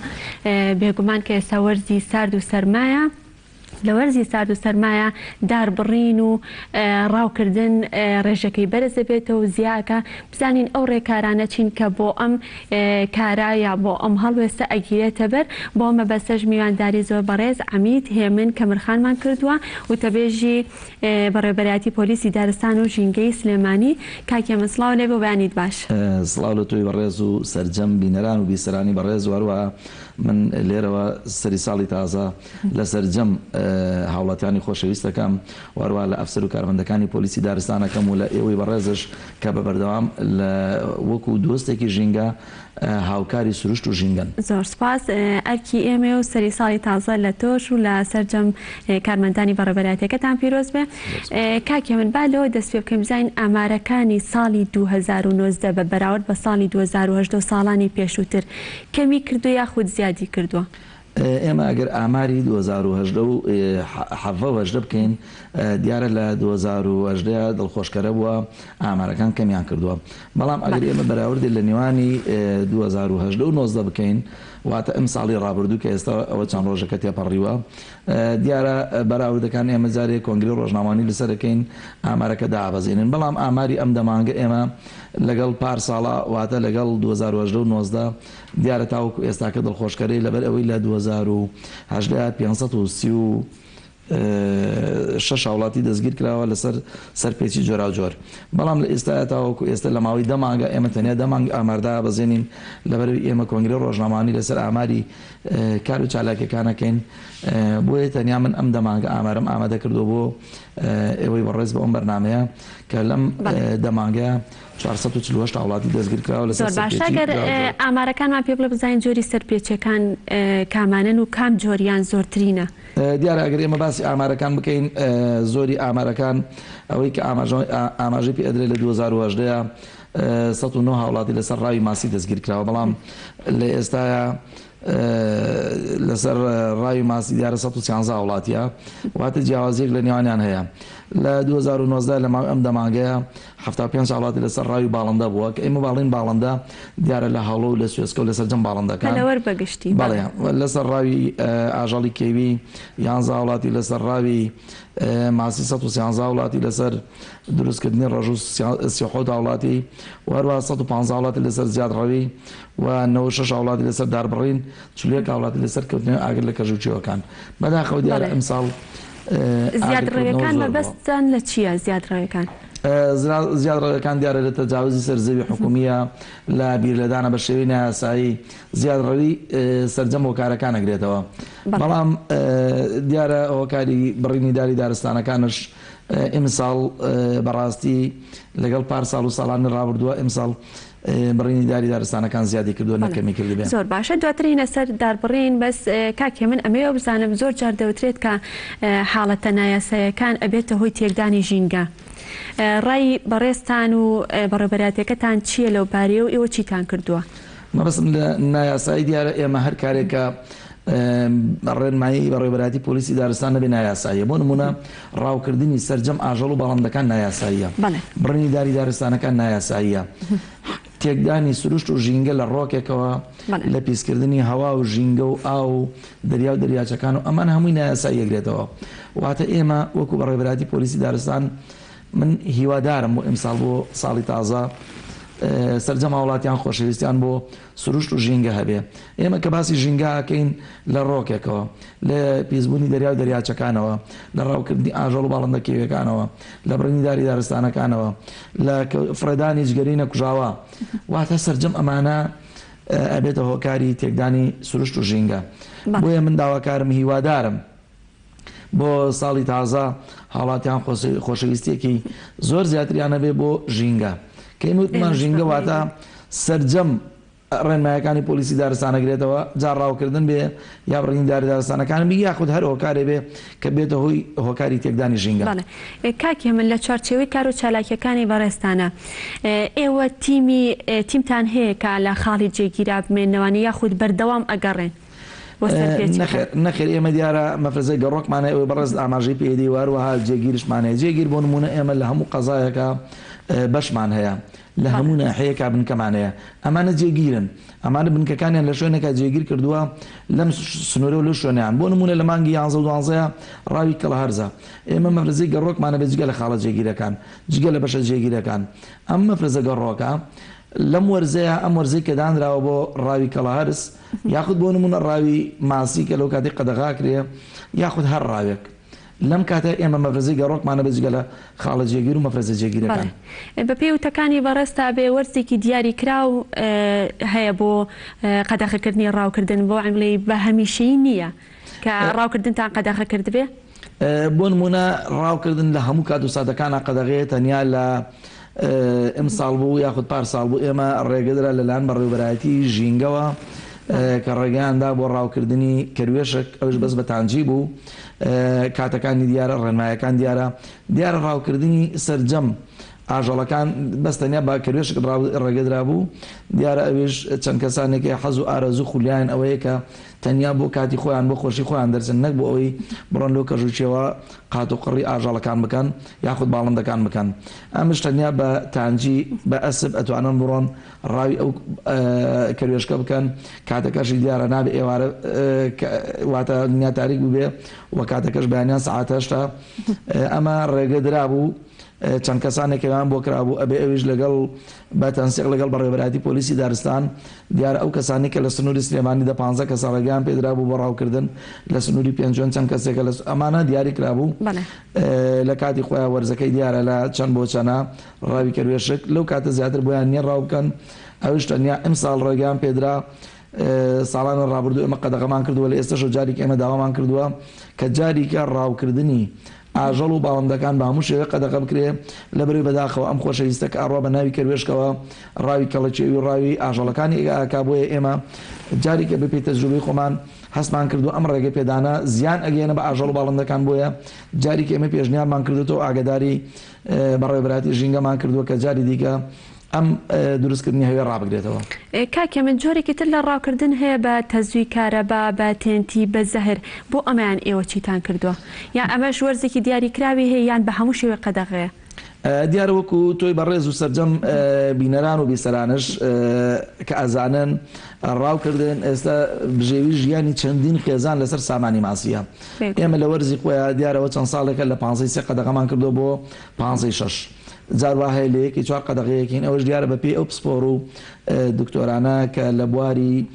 Speaker 1: بێگومان کە ئێستا وەرزی سارد و سەرمایە لە وەرزی سارد و سەرمایە داربڕین و ڕاوکردن ڕێژەکەی بەرز دەبێتەوە و زیاکە بزانین ئەو ڕێکارانە چین کە بۆ ئەم کارا یا بۆ ئەم هەڵوێستە ئەگیرێتە بەر بۆ ئەمە بەسەژ میوانداری زۆر بەڕێز عەمید هێمن کە مرخانمان کردووە و تەبێژی بەڕێوەبەرایەتی پۆلیسی دارستان و ژینگەی سلێمانی. کاکێمە سڵاو لێ بۆ بەیانیت باش.
Speaker 7: سڵاو لە تۆی بەڕێز و سەرجەم بینەران و بیسەرانی بەڕێز وەروە من لێرەوە سەری ساڵی تازە لە سەرجەم هاوڵاتیانی خۆشەویستەکەم وەروە لە ئەفسەر و کارمەندەکانی پۆلیسی دارستانەکەم و لە ئێوەی بەڕێزش کە بە بەردەوام لە وەکو دۆستێکی ژینگە هاوکاری سروشت و ژینگەن.
Speaker 1: زۆر سپاس ئەرکی ئێمە و سەری ساڵی تازە لە تۆش و لە سەرجەم کارمەندانی بەڕێوەبەرایەتیەکەتان پیرۆز بێ. کاکی من با لەوە دەست پێ بکەین بزانین ئامارەکانی ساڵی 2019 بە بەراورد بە ساڵی 2010 و ساڵانی پێشووتر کەمی کردو یاخود زیادی کردووە؟
Speaker 7: ئێمە ئەگەر ئاماری 2010 و حەڤە بکەین دیارە لە 2010 دڵخۆشکەرە بووە ئامارەکان کەمیان کردووە. بەڵام ئەگەر ئێمە بەراوردی لە نێوانی 2010 و 19 بکەین واتە ئەم ساڵی ڕابردوو کە ئێستا ئەوە چەند ڕۆژەکە تێپەڕیوە دیارە بەراوردەکان ئێمە جارێک کۆنگری ڕۆژنامانی لەسەرەکەین ئامارەکە دابەزێنن. بەڵام ئاماری ئەم دەمانگە ئێمە لەگەڵ پار ساڵە واتە لەگەڵ 2010 و 19 دیارە تاوەکو ئێستاکە دڵخۆشکەرەی لەبەر ئەوەی لە 2010 536 وڵاتی دەستگیر کراوە لەسەر سەرپێکی جۆرا جۆر. بەڵام لە ئێستا تاوەکو ئێستا لە ماوەی دەمانگە ئێمە تەنیا دەمانگ ئاماردا بەزێنین لەبەرەوەی ئێمە کۆنگری ڕۆژنامانی لەسەر ئاماری کار و چالاکیەکانەکەین بۆیە تەنیا من ئەم دەمانگە ئامارم ئامادە کردو بۆ ئێوەی بەڕێز بە ئەم بەرنامەیە کە لەم دەمانگە 448 وڵاتی دەستگیر کراوە لەسەر
Speaker 1: زۆر باش. ئەگەر ئامارەکانمان پێ بڵێ بزانین جۆری سەرپێچەکان کامانن و کام جۆریان زۆرترینە؟
Speaker 7: دیارە ئەگەر ئێمە باسی ئامارەکان بکەین زۆری ئامارەکان ئەوەی کە ئاماژەی پێ ئەدرێت لە 2010 109 وڵاتی لەسەر ڕاوی ماسی دەستگیر کراوە. بەڵام لە ئێستاە لەسەر ڕاوی ماسی دیارە 113 وڵاتیە واتە جیاوازیەک لە نێوانیان هەیە. لە 2019 لە ماوەی ئەم دەمانگەیە 75 وڵاتی لەسەر ڕاوی باڵندە بووە کە ئێمە باڵین باڵندە دیارە لە هەوڵە و لە سوێسکە و لەسەر جەم باڵندەکان
Speaker 1: بەگشتی
Speaker 7: بەڵێ لەسەر ڕاوی ئاژەڵی کێوی 11 وڵاتی لەسەر ڕاوی ماسی 113 وڵاتی لەسەر دروستکردنی ڕژ و 37 وڵاتی وهروە 150 وڵاتی لەسەر زیاد ڕەوی و 96 وڵاتی لەسەر داربڕین 40 وڵاتی لەسەر کەوتنەوەی ئاگر لە کەژوچیەوەکان. بەداخەوە دیارە ئەمساڵ
Speaker 1: زیادڕەوەکان مەبەستان لە چییە؟ زیادڕەوەکان
Speaker 7: زیادڕەوەکان دیارە لە تەجاوزی سەرزەوی حکومیە لە بیرلەدانە بە شێوەی نایاسایی زیادڕەوی سەرجەم هۆکارەکان ئەگرێتەوە. بەڵام دیارە هۆکاری بڕینی داری دارستانەکانش ئیمساڵ بەڕاستی لەگەڵ پار ساڵ و ساڵانی ڕابردووە ئیمساڵ بڕینی داری دارستانەکان زیادی کردووە نەکەمی کردبێن.
Speaker 1: زۆر باشە دواترینە سەر داربڕین بەس کاکێ من ئەمەوە بزانم زۆر جار دەوترێت کە حاڵەتە نایاساییەکان ئەبێتە هۆی تێکدانی ژینگە. ڕای بەڕێستان و بەڕێوەبەرایەتیەکەتان چییە لەو بارەیە و ئێوە چیتان کردووە؟
Speaker 7: مەبەستم لە نایاسایی دیارە ئێمە هەر کارێکە ڕێنمایی بەڕێوەبەرایەتی پۆلیسی دارستان نەبێ نایاساییە. بۆ نمونە ڕاوکردنی سەرجەم ئاژەڵ و باڵندەکان نایاساییە. بڕینی داری دارستانەکان نایاساییە. تێکدانی سروشت و ژینگە لە ڕۆکێکەوە لە پیسکردنی هەوا و ژینگە و ئاو و دەریا و دەریاچەکان و ئەمان هەمووی نایاسایی یەکرێتەوە. واتە ئێمە وەکو بەڕێوەبەرایەتی پۆلیسی دارستان من هیوادارم بۆ ئیمساڵ بۆ ساڵی تازە سەرجەم وڵاتیان خۆشەویستیان بۆ سروشت و ژینگە هەبێ. ئێمە کە باسی ژینگە ئەکەین لە ڕۆکێکەوە لە پیسبوونی دەریا و دەریاچەکانەوە لە ڕاوکردنی ئاژەڵ و باڵندە کێویەکانەوە لە بڕینی داری دارستانەکانەوە لە فرێدانی جگەری نەکوژاوە واتە سەرجەم ئەمانە ئەبێتە هۆکاری تێکدانی سروشت و ژینگە. بۆیە من داواکارم هیوادارم بۆ ساڵی تازە هاڵاتیان خۆشەویستێکی زۆر زیاتریانە بێ بۆ ژینگە کەیموتمان ژینگە واتە سەرجەم ڕێنمایەکانی پۆلیسی دارستانەگرێتەوە جار ڕاوکردن بێ یا بڕینداری دارستانەکان بی یاخود هەر هۆکارێ بێ کە بێتە هۆی هۆکاری تێکدانی ژینگە.
Speaker 1: کاکی من لە چوارچێوەی کار و چالاکیەکانی بەڕێستانە ئێوە تیمتان هەیە کە لە خاڵی جێگیرا بمێنەوەی یاخود بەردەوام ئەگەڕێن؟
Speaker 7: نەخێر ئێمە دیارە مەفرزەی گەڕۆکمانە ئەوەی بەڕێز ئاماژەی پێدی واروەها جێگیرشمانەیە جێگیر بۆ نمونە ئێمە لە هەموو قەزایەکە بەشمان هەیە لە هەموو ناحەیەکە بنکەمانەیە ئەمانە جێگیرن ئەمانە بنکەکانیان لە شوێنێکە جێگیر کردووە لەم سنوورە و لە شوێنیان بۆ نمونە لە مانگی 11 ڕاوی کەڵهەرزە ئێمە مەفرزەی گەڕۆکمانە بێ جگە لە خاڵە جێگیرەکان جگە لە بەشە جێگیرەکان ئەم مەفرزە گەڕۆکە لەم وەرزەیە ئەم وەرزەی کە دانراوە بۆ ڕاوی کەڵهەرز یاخود بۆ نمونە ڕاوی ماسی کە لەو کاتی قەدەغا کرێ یاخود هەر ڕاوێک لەم کاتە ئێمە مەفرزەی گەڕۆکمانە بەجگە لە خاڵە جێگیر و مەفرزە جێگیرەکان.
Speaker 1: بە پێی وتەکانی بەڕێستا بێ وەرزێکی دیاری کراو هەیە بۆ قەدەغەکردنی ڕاوکردن بۆ عملەی بە هەمیشەیی نییە کە ڕاوکردنتان قەدەغە کرد بێ؟
Speaker 7: بۆ نمونە ڕاوکردن لە هەموو کات و ساتەکانە قەدەغەیە تەنیا لە ئەم ساڵ بوو یاخود پار ساڵ بوو ئێمە ڕێگەدرا لەلایەن بەڕێوەبەرایەتی ژینگەوە کە ڕێگەیاندا بۆ ڕاوکردنی کەروێشک ئەوش بەس بە تانجی بوو کاتەکانی دیارە ڕێنمایەکان دیارە ڕاوکردنی سەرجەم ئاژەڵەکان بەستەنیا با کەروێشک ڕێگەدرا بوو دیارە ئەوێش چەند کەسانێکی حەز و ئارەزوو خولیان ئەوەیە کە تەنیا بۆ کاتی خۆیان بۆ خۆشی خۆیان دەرچن نەک بۆ ئەوەی بڕۆن لەو کەژوچێەوە قات و قڕی ئاژەڵەکان بکەن یاخود باڵندەکان بکەن ئەمش تەنیا بە تانجی بە ئەسب ئەتوانن بڕۆن ڕاوی ئەو کەروێشکە بکەن کاتەکەشی دیارە نابێ ئێوارە واتە دنیا تاریک بوو بێ و کاتەکەش بەیانیان سەعاتە هەشتا ئەمە ڕێگەدرا بوو چەند کەسانێکیان بۆ کرابوو ئەبێ ئەویش لەگەڵ بە تەنسیق لەگەڵ بەڕێوەبەرایەتی پۆلیسی دارستان دیارە ئەو کەسانی کە لە سنووری سلێمانی 15 کەس ڕێگەیان پێدرا بوو بۆ ڕاوکردن لە سنووری پێنجۆن چەند کەسێکە لە ئەمانە دیاری کرابوو لە کاتی خۆیان وەرزەکەی دیارە لە چەند بۆ چەنە ڕاوی کەروێشک لەو کاتە زیاتر بۆیان نییە ڕاو بکەن ئەوش تەنیا ئەم ساڵ ڕێگەیان پێدرا ساڵانە ڕابردوو ئێمە قەدەغەمان کردووە لە ئێستاش جارێکی ئێمە داوامان کردووە کە جاریکە ڕاوکردنی ئاژەڵ و باڵندەکان بە هەموو شێوە قەدەغە بکرێ لە بەروی بەداخەوە ئەم خۆشەویستە کە ئاڕوا بە ناوی کەروێشکەوە ڕاوی کەڵەچێوی و ڕاوی ئاژەڵەکانی ئاکا بۆیە ئێمە جارێکە بپێ تەجروبەی خۆمان هەستمان کردو ئەم ڕێگە پێدانە زیان ئەگەێنە بە ئاژەڵ و باڵندەکان بۆیە جارێک ئێمە پێشنیارمان کردوەوە ئاگداری بەڕێوەبەرایەتی ژینگەمان کردووە کە جاری دیکە ئەم دروستکردنی هەوێ ڕابگرێتەوە.
Speaker 1: کاکە من جۆرێکی تر لە ڕاوکردن هەیە بە تەزوی کارەبا بە تێنتی بە زەهر بۆ ئەمەیان ئێوە چیتان کردووە یان ئەمەش وەرزێکی دیاریکراوی هەیە یان بە هەموو شێوە قەدەغەیە؟
Speaker 7: دیارە وەکو تۆی بەڕێز و سەرجەم بینەران و بیسەرانش کە ئەزانن ڕاوکردن ئێستا بژێوی ژیانی چەندین خێزان لەسەر سامانی ماسیە ئێمە لە وەرزی خۆیان دیارەوە چەند ساڵێکە لە 53 قەدەغەمان کردو بۆ 56 جاروا هەیە لە یەکی 4 قەدەغەیەکین ئەوەش دیارە بە پێی ئەو پسپۆر و دکتۆرانە کە لە بواری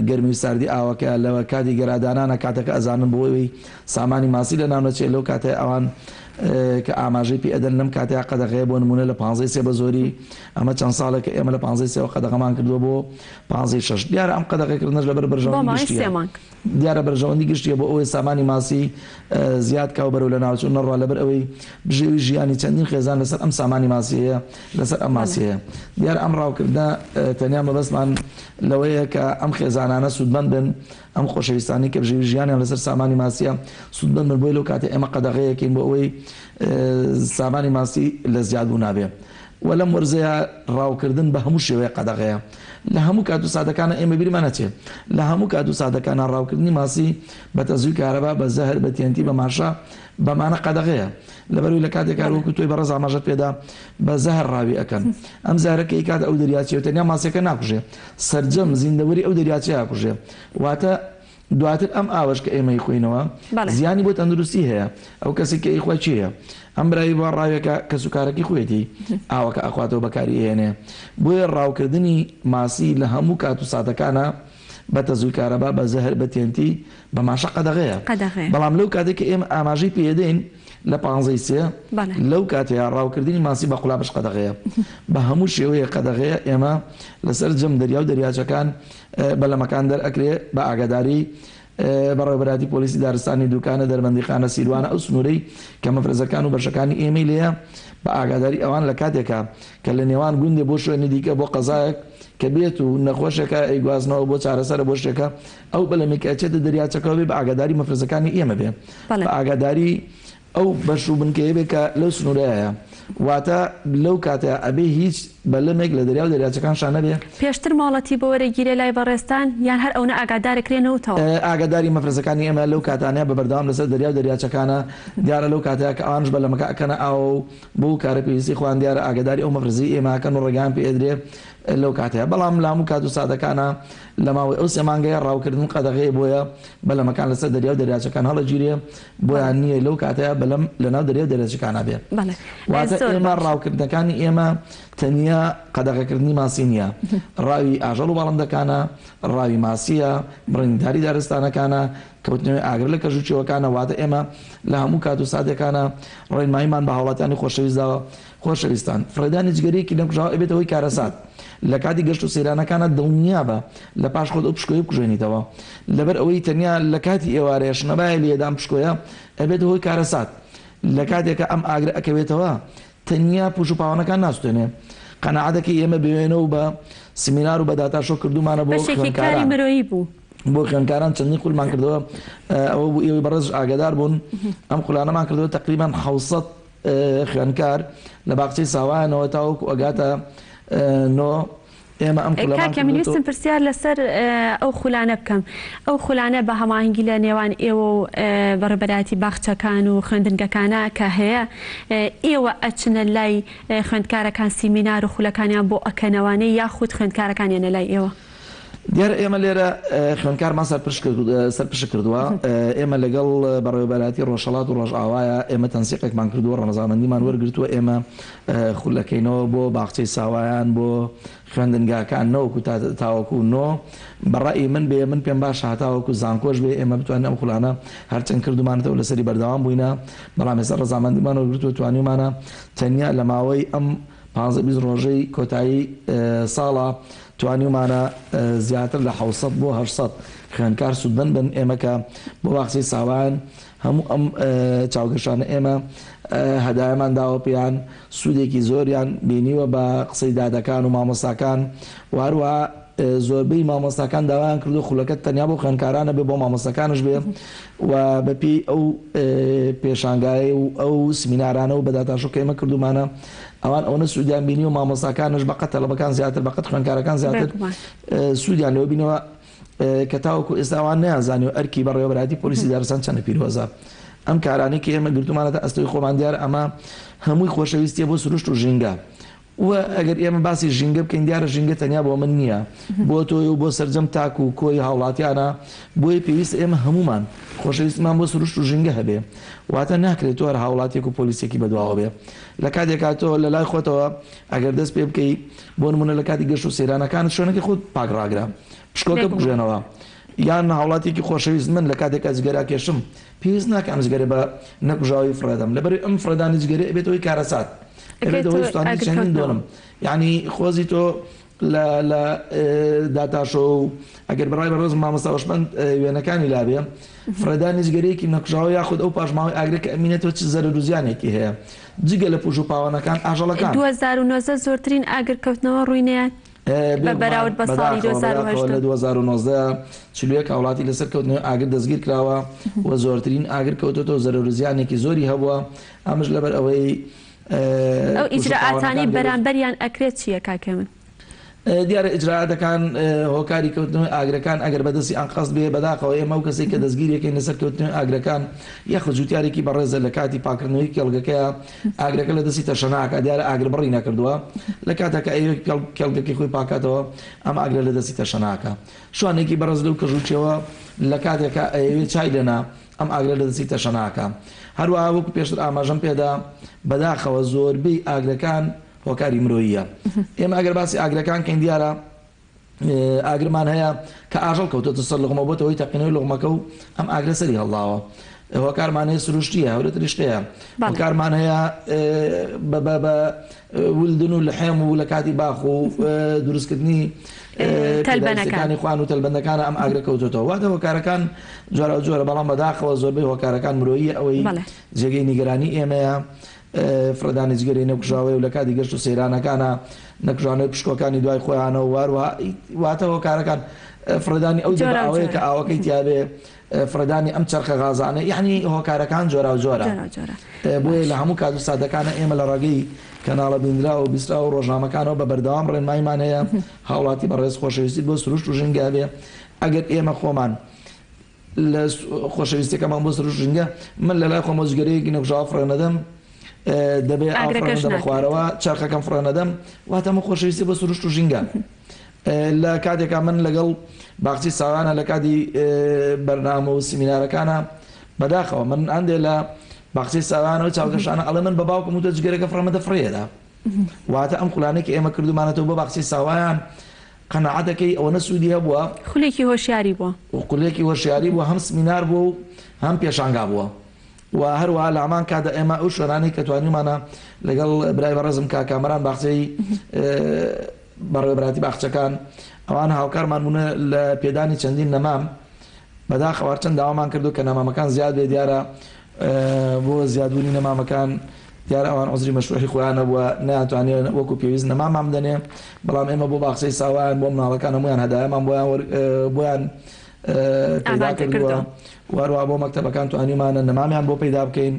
Speaker 7: گەرمی و ساردی ئاوەکە لەوە کاتی گەرادانانە کاتەکە ئەزانن بۆ ئەوەی سامانی ماسی لە ناونەچێت لەو کاتێ ئەوان کە ئاماژەی پێ ئەدەن لەم کاتیا قەدەغەیە بۆ نمونە لە 53 بە زۆری ئەمە چەند ساڵێکە ئێمە لە 53 قەدەغەمان کردووە بۆ 56 دیارە ئەم قەدەغەکردنەش لەبەر بەرژەوەندی گشتیە دیارە بەرژەوەندی گشتیە بۆ ئەوەی سامانی ماسی زیاد کاو بەرەو لە ناوچوون نەڕوا لەبەر ئەوەی بژێوی ژیانی چەندین خێزان لەسەر ئەم سامانی ماسیەیە لەسەر ئەم ماسیەیە دیارە ئەم ڕاوکردە تەنیا مەبەستمان لەوەیە کە ئەم خێزانانە سوودمەند بن ئەم خۆشەویستانی کە بژێوی ژیانیان لەسەر سامانی ماسیە سوودمەند بن بۆی لەو کاتێ ئێمە قەدەغەیەکین بۆ ئەوەی سامانی ماسی لە زیادبوو نابێ و لەم وەرزەیە ڕاوکردن بە هەموو شێوەیە قەدەغەیە لە هەموو کات و سادەکانە ئێمە بیرمان نەچێت لە هەموو کات و سادەکانە ڕاوکردنی ماسی بە تەزوی کارەبا بە زەهر بە تێنتی بە ماشا بەمانە قەدەغەیە لەبەروی لە کاتێک کاروەکو تۆی بەڕێز ئاماژەت پێدا بە زەهر ڕاوی ئەەکەن ئەم زارەکەی کات ئەو دەریاچێت تەنیا ماسیەکە ناکوژێ سەرجەم زیندەوەری ئەو دەریاچێ یاکوژێ واتە دواتر ئەم ئاوەش کە ئێمەی خوێنەوە زیانی بۆ تەندروستی هەیە ئەو کەسی کە ئیخوا چییە ئەم برایی بۆ ڕاوێکە کە سوکارەکی خۆێتی ئاوەکە ئەخواتەوە بەکاری هێنێ بۆیە ڕاوکردنی ماسی لە هەموو کات و ساتەکانە بە تەزوی کارەبا بە زەهر بە تێنتی بە ماشە قەدەغەیە بەڵام لەو کاتێک کە ئێمە ئاماژەی پێدەین لە 53 لەو کاتەیە ڕاوکردنی ماسی بە قوڵابش قەدەغەیە بە هەموو شێوەیە قەدەغەیە ئێمە لەسەر جەم دەریا و دەریاچەکان بەلەمەکان دەرئەکرێ بە ئاگاداری بەڕێوەبەراتی پۆلیسی دارستانی دوکانە دەربەندیخانە سیروانە ئەو سنوورەی کە مەفرەزەکان و بەشەکانی ئێمەی لێە بە ئاگاداری ئەوان لە کاتێکە کە لە نێوان گوندێ بۆ شوێنی دیکە بۆ قەزایەک کە بێت و نەخۆشێکە ئەیگوازنەوە بۆ چارەسەرە بۆ شتێکە ئەو بەلەمێکە ئەچێتە دەریاچەکەەوە بێ بە ئاگاداری مەفرەزەکانی ئێمە بێ بە ئاگاداری ئەو بەش و بنکەیە بێ کە لەو سنوورەیە واتە لەو کاتە ئەبێ هیچ بەلەمێک لە دەریا و دەریاچەکانشان نەبێ.
Speaker 1: پێشتر ماڵەتی بە وەرەگیرە لای بەڕێستان یان هەر ئەوە ئاگادارکرێنەوەتەوە
Speaker 7: ئاگاداری مەفرەزەکانی ئێمە لەو کاتانەیە بە بەردەوام لەسەر دەریا و دەریاچەکانە دیارە لەو کاتەیە کە ئەوانش بەلەمەکە ئەکەنە ئاو بۆ کارە پێویستی خۆیان دیارە ئاگاداری ئەو مەفرەزی ئێمەکەن و ڕێگان پێ ئەدرێ لەو کاتەیە بەڵام لە هەموو کات و سادەکانە لە ماوەی ئەو سێمانگەیە ڕاوکردن قەدەغەیە بۆیە بەلەمەکان لەسەر دەریا و دەریاچەکان هەڵەگیرێ بۆیان نییە لەو کاتەیە بەلەم لەناو دەریا و دەریاچەکانە بێ واتە ئێمە ڕاوکردنەکانی ئێمە تەنیا قەدەغەکردنی ماسی نییە ڕاوی ئاژەڵ و باڵندەکانە ڕاوی ماسیە بڕینداری دارستانەکانە کەوتنەوەی ئاگر لە کەژوچەوەکانە واتە ئێمە لە هەموو کات و سادەکانە ڕێنماییمان بە هاوڵاتیانی خۆشەویستداوە خۆشەویستان فرەدانی جگەرەیەکی لەم کوژاوە ئەبێتەوەی کارەسات لە کاتی گەشت و سەیرانەکانە دڵنیا بە لە پاش خۆت ئەو پشکۆیە بکوژێنیتەوە لەبەر ئەوەی تەنیا لە کاتی ئێوارەیە شنەبایە لێدام پشکۆیە ئەبێت هۆی کارەسات لە کاتێکە ئەم ئاگرە ئەکەوێتەوە تەنیا پوش و پاوانەکان ناستێنێ قەنەعەتێکی ئێمە بوێنەوە بە سمینار و بە داتاشۆ کردومانە بۆ
Speaker 1: خوێندکاری مرۆیی بوو
Speaker 7: بۆ خوێندکاران چەندین قولمان کردەوە ئەوە بوو ئێوەی بەڕێز ئاگادار بوون ئەم قولانەمان کردەوە تقریبان 700 خوێندکار لە باخچەی ساوایانەوە تاوەکو ئەگاتە نۆ ئێمە ئەم
Speaker 1: کاکەمیویستم پرسیار لەسەر ئەو خولانە بکەم ئەو خولانە بە هەماهنگگی لە نێوان ئێوە و بەڕێبەراتی باخچەکان و خوێندنگەکانە کە هەیە ئێوە ئەچنە لای خوێندکارەکان سیمینار و خولەکانیان بۆ ئەکەنەوانەی یاخود خوێندکارەکانیانە لای ئێوە
Speaker 7: دیارە ئێمە لێرە خوێندکارمان سەرپش کردووە ئێمە لەگەڵ بەڕێوەبەراتی ڕۆژهەڵات و ڕۆژئاوایە ئێمە تەنسیقێکمان کردووە ڕەمەزامەندیمان وەرگرتووە ئێمە خولەکەینەوە بۆ باخچەی ساوایان بۆ خوێندنگاکان نەوەکو تاوەکو نۆ بەڕای من بێ من پێم باش هاتاوەکو زانکۆش بێ ئێمە بتوانین ئەم خولانە هەرچەند کردومانەوە لەسەری بەردەوام بووینە بەڵام ێستا ڕەزامەندیمان وەرگرتووە توانیمانە تەنیا لە ماوەی ئەم 15 ڕۆژەی کۆتایی ساڵە توانیمانە زیاتر لە 700 بۆ 800 خوێندکار سوودبەن بن ئێمەکە بۆ باخچەی ساوایان هەموو ئەم چاوگەشانە ئێمە هەدایەمان داوە پێیان سوودێکی زۆریان بینیوە بە قسەی دادەکان و مامۆستاکان واروە زۆربەی مامۆستاکان داوایان کردو خولەکەت تەنیا بۆ خوێندکارانە بێ بۆ مامۆستاکانش بێ و بەپی ئەو پێشانگای و ئەو سمینارانە و بەداتاشۆکە ئێمە کردومانە ئەوان ئەوە سوودیان بینی و مامۆستاکانش بەقەت تەلەبەکان زیاتر بەقەت خوێندکارەکان زیاتر سوودیان لەوە بینەوە کە تاوەکو ئێستاوان نەیانزانی و ئەرکی بەڕێوەبەراتی پۆلیسی دارستان چەندە پیرۆزە ئەم کارانەی کە ئێمە گرتومانەتە ئەستەوەی خۆمان دیارە ئەمە هەمووی خۆشەویستیە بۆ سروشت و ژینگە و ئەگەر ئێمە باسی ژینگە بکەین دیارە ژینگە تەنیا بۆ من نییە بۆ تۆی و بۆ سەرجەم تاک و کۆی هاوڵاتیانە بۆی پێویست ئێمە هەمومان خۆشەویستمان بۆ سروشت و ژینگە هەبێ واتە ناکرێت تۆ هەر هاوڵاتێک و پۆلیسێکی بەدواوە بێ لە کاتێکا تۆ لە لای خۆتەوە ئەگەر دەست پێ بکەیت بۆ نمونە لە کاتی گەشت و سەیرانەکانت شوێنەکەی خۆت پاکڕاگرە پشکۆکە بکوژێنەوە یان هاوڵاتێکی خۆشەویست من لە کاتێکا جگەرا کێشم پێویست ناکەم جگەرە بە نەکوژاوی فرەدەم لەبەر ئەم فرەدانی جگەرە ئەبێتەوەی کارەسات ئەبێتەوەی ستانی چەندین دۆنم یعنی خۆزی تۆ لە داتاشۆ و ئەگەر بەڕای بەڕۆز مامۆستاوەشمەند وێنەکانی لابێ فرەدانی جگەرەیەکی نەکوژاوە یاخود ئەو پاژماوەی ئاگرێکە ئەمینێتەوە چ زەرەر و زیانێکی هەیە جگە لە پوش و پاوانەکان ئاژەڵەکان
Speaker 1: 2009 زۆرترین ئاگرکەوتنەوە ڕووینەیە بەراورد بە ساڵی
Speaker 7: 2019 چلوەک هاوڵاتی لەسەر کەوتنەوەی ئاگر دەستگیر کراوە و زۆرترین ئاگر کەوتێتەوە زەرەر و زیانێکی زۆری هەبووە ئەمەش لەبەر ئەوەی
Speaker 1: ئەو ئیجراعاتانی بەرامبەریان ئەکرێت چییە کاکە من
Speaker 7: دیارە ئیجراعاتەکان هۆکاری کەوتنەوەی ئاگرەکان ئەگەر بەدەستی ئەنقەست بێ بەداخەوە ئێمە و کەسێک کە دەستگیرێکی لەسەر کەوتنەوەی ئاگرەکان یاخود جوتیارێکی بەڕێزە لە کاتی پاکردنەوەی کێڵگەکەیە ئاگرەکە لە دەستی تەشەناکە دیارە ئاگر بڕی نەکردووە لە کاتێکە کێڵگەکەی خۆی پاکاتەوە ئەم ئاگرە لە دەستی تەشەناکە شوانێکی بەڕێز لەو کەژوچەوە لە کاتێکە ئەوێ چای لێنا ئەم ئاگرە لە دەستی تەشەناکە هەروەها وەکو پێشتر ئاماژەم پێدا بەداخەوە زۆربەی ئاگرەکان هۆکاری مرۆییە ئێمە ئەگەر باسی ئاگرەکان کەین دیارە ئاگرمان هەیە کە ئاژەڵ کەوتۆتە سەر لغمە بۆتەوەی تەقینەوەی لغمەکە و ئەم ئاگرە سەری هەڵداوە هۆکارمان هەیە سروشتیە هەورە تریشتەیە هۆکارمان هەیە بە ولدن و لە حێم و لە کاتی باخ و دروستکردنی تەلبەنەکانی خوان و تەلبەندەکانە ئەم ئاگرە کەوتێتەوە واتە هۆکارەکان جۆرە جۆرە بەڵام بەداخەوە زۆربەی هۆکارەکان مرۆیی ئەوەی جێگەی نیگەرانی ئێمەیە فرەدانی جگەری نەکوژاوی و لە کاتی گەشت و سەیرانەکانە نەکوژانەوەی پشکۆکانی دوای خۆیانەوە واروە واتە هۆکارەکان فرەدانی ئەو جەباوەیە کە ئاوەکەی تیابێ فرەدانی ئەم چرخە غازانە یعنی هۆکارەکان جۆرا و جۆرە بۆیە لە هەموو کات و سادەکانە ئێمە لە ڕێگەی کەناڵە بینرا و بیسترا و ڕۆژنامەکانەوە بە بەردەوام ڕێنماییمان هەیە هاوڵاتی بەڕێز خۆشەویستی بۆ سروشت و ژینگە بێ ئەگەر ئێمە خۆمان لە خۆشەویستەکەمان بۆ سروشت ژینگە من لە لای خۆم وەزگەرەیەکی نەکوژاوە فڕێنەدەم دەبێ ئافرەنەدە بەخوارەوە چرخەکەم فڕێنەدەم واتە من خۆشەویستی بۆ سروشت و ژینگە لە کاتێکا من لەگەڵ باخچی ساوانە لە کاتی بەرنامە و سیمینارەکانە بەداخەوە من ئەندێ لە باخچی ساوانە و چاوکەشانە ئەڵێ من بە باوکم وتە جگەرەکە فڕەمەدە فڕێدا واتە ئەم خولانێکی ئێمە کردومانەتەوە بۆ باخچی ساوایان قەنەعەتەکەی ئەوەنە سوودی هەبووە
Speaker 1: خولێکی هۆشیاری بووە
Speaker 7: قولێکی هۆشیاری بووە هەم سمینار بووە و هەم پێشانگا بووە و هەروەها لە هەمان کاتە ئێمە ئەو شوێنانەی کە توانیمانە لەگەڵ برای بەڕێزم کاکامەران باخچەی بەڕێوەبەراتی باخچەکان ئەوان هاوکارمان بوونە لە پێدانی چەندین نەمام بەداخەوە چەند داوامان کردو کە نەمامەکان زیاد بێ دیارە بۆ زیادبوونی نەمامەکان دیارە ئەوان عوزری مەشروعی خۆیانە بووە نەیانتوانێت وەکو پێویست نەمامان بدەنێ بەڵام ئێمە بۆ باخچەی ساوایان بۆ مناڵەکان هەمویان هەدایەمان بۆیان پەیدا کردووە وەروە بۆ مەکتەبەکان توانیمانە نەمامیان بۆ پەیدا بکەین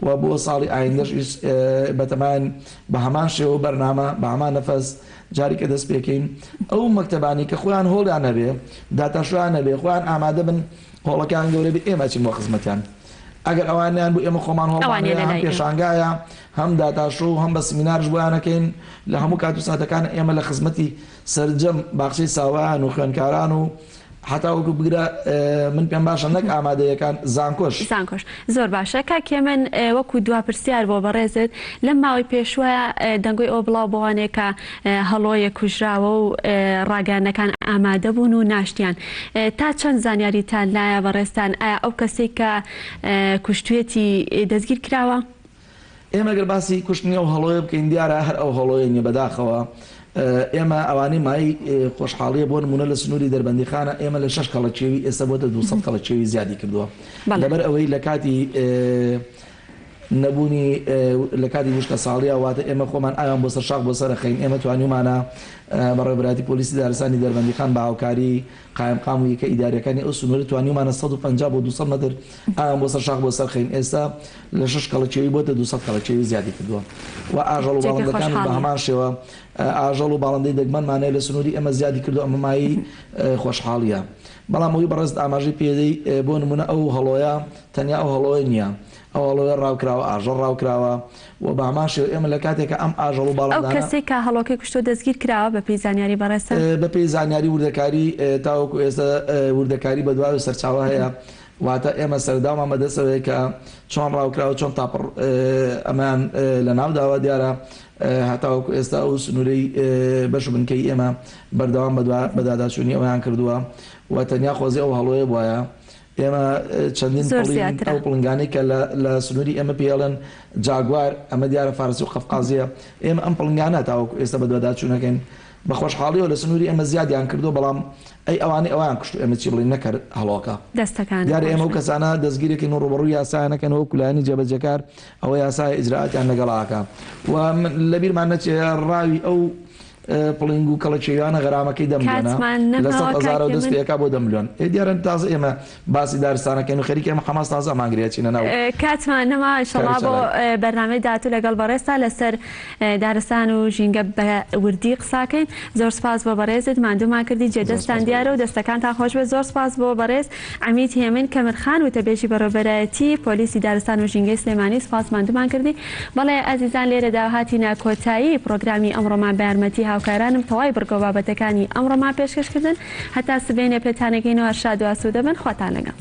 Speaker 7: و بۆ ساڵی ئایندەش بەتەمان بە هەمان شێوە بەرنامە بە هەمان نەفەس جاریکە دەست پێکەین ئەو مەکتەبانی کە خۆیان هۆڵیان نەبێ داتاشویان نەبێ خۆیان ئامادە بن هۆڵەکان گەورە بێ ئێمە چین بۆ خزمەتیان ئەگەر ئەوانیان بۆ ئێمە خۆمان هۆڵمانێ هەم پێشانگایە هەم داتاشۆ هەم بە سمینارش بۆیانەکەین لە هەموو کات و ساتەکان ئێمە لە خزمەتی سەرجەم باخچەی ساوایان و خوێندکاران و حتا وەکو بگرە من پێم باشە نەک ئامادەیەکان زانکۆش
Speaker 1: زۆر باشە کاکێ من وەکو دوا پرسیار بۆ بەڕێزت لەم ماوەی پێشوایە دەنگۆی ئەو بڵاو بۆوانێک کە هەڵۆیە کوژراوە و ڕاگەانەکان ئامادە بوون و ناشتیان تا چەند زانیاریتان لایە بەڕێستان ئایا ئەو کەسێک کە کوشتوێتی دەستگیر کراوە؟
Speaker 7: ئێمە گەر باسی کوشتنی ئەو هەڵۆیە بکەین دیارە هەر ئەو هەڵۆیە نیە بەداخەوە ئێمە ئەوانەی مای خۆشحاڵیە بۆ نمونە لە سنووری دەربەندیخانە ئێمە لە 6 کەڵەچێوی ئێستا بۆتە 200 کەڵەچێوی زیادی کردووە لەبەر ئەوەی لە کاتی نەبوونی لە کاتی وشکە ساڵیە واتە ئێمە خۆمان ئایان بۆ سەرشاق بۆ سەرخەین ئێمە توانیمانە بەڕێوەبەراتی پۆلیسی دارستانی دەربەندیخان بە هاوکاری قایمقام و یەکە ئیدارەکانی ئەو سنووری توانیمانە 150 بۆ 200 مەتر ئایان بۆ سەرشاق بۆ سەرخەین ئێستا لە 6 کەڵەچێوی بۆتە 200 کەڵەچێوی زیادی کردووە و ئاژەڵ و باڵندەکان بە هەمان شێوە ئاژەڵ و باڵندەی دەگمەنمانەیە لە سنووری ئەمە زیادی کردو ئەمە مایی خۆشحاڵیە بەڵام ئەوی بەڕێز ئاماژەی پێدەی بۆ نمونە ئەو هەڵۆیە تەنیا ئەو هەڵۆیە نییە ئەو هەڵۆیە ڕاوکراوە ئاژەڵ ڕاوکراوە و بە هەمان شێوە ئێمە لە کاتێکە ئەم ئاژەڵ و باڵندانە
Speaker 1: ئەو کەسێک کە هەڵۆکەی کوشتۆ دەستگیر کراوە بە پێی زانیاری بەڕێستە
Speaker 7: بە پێی زانیاری وردەکاری تاوەکو ئێستا وردەکاری بە دوای سەرچاوە هەیە واتە ئێمە سەردامان بەدەستەوەی کە چۆن ڕاوکراوە چۆن تاپڕ ئەمان لە ناوداوە دیارە هەتاوەکو ئێستا ئەو سنوورەی بەش بنکەی ئێمە بەردەوام بەداداچوونی ئەویان کردووە و تەنیا خۆزی ئەو هەڵۆیە بواە ئێمە چەندین ئەو پڵنگانەی کە لە سنووری ئێمە پێڵێن جاگوار ئەمە دیارە فارسی و قەفقازیە ئێمە ئەم پڵنگانە تاوەکو ئێستا بەدواداچوونەکەین بە خۆشحاڵیەوە لە سنووری ئێمە زیادیان کردو بەڵام ئەی ئەوانەی ئەویان کوشت ئێمە چی بڵین نەکرد هەڵۆکە
Speaker 1: دەستەکان
Speaker 7: دیارە ئێمە و کەسانە دەستگیرێکی ڕوبەڕووی یاسایانەکەنەوە کولانی جێبەجەکار ئەوە یاسای ئیجراعاتیان لەگەڵاکە و لەبیرمان نەچێ ڕاوی ئەو پڵنگ و کەڵەچێویانە غەرامەکەی 10 ملیۆنە لە 100,000 دەست پێکا بۆ 10 ملیۆن دیارە تازە ئێمە باسی دارستانەکەین و خەریکە ئێمە حەماس تازە ئەمانگرێت چینە ناو
Speaker 1: کاتمان نەما ئینشەڵا بۆ بەرنامەی داهاتوو لەگەڵ بەڕێستا لەسەر دارستان و ژینگە بە وردی قساکەین زۆر سپاس بۆ بەڕێزت ماندوومان کردی جێدەستان دیارە و دەستەکانتان خۆش بێت زۆر سپاس بۆ بەڕێز عەمید هێمن کەمرخان وتەبێژی بەڕێوەبەرایەتی پۆلیسی دارستان و ژینگەی سلێمانی سپاس ماندوومان کردی بەڵێ ئازیزان لێرەدا هاتینە کۆتایی پرۆگرامی ئەمڕۆمان بە یارمەتی هاوکارانم تەواوی بڕگۆ بابەتەکانی ئەمڕۆمان پێشکەشکردن هەتا سبێنێ پێتانەکەینەوە شاد و ئاسوودە بن خواتان لەگەڵ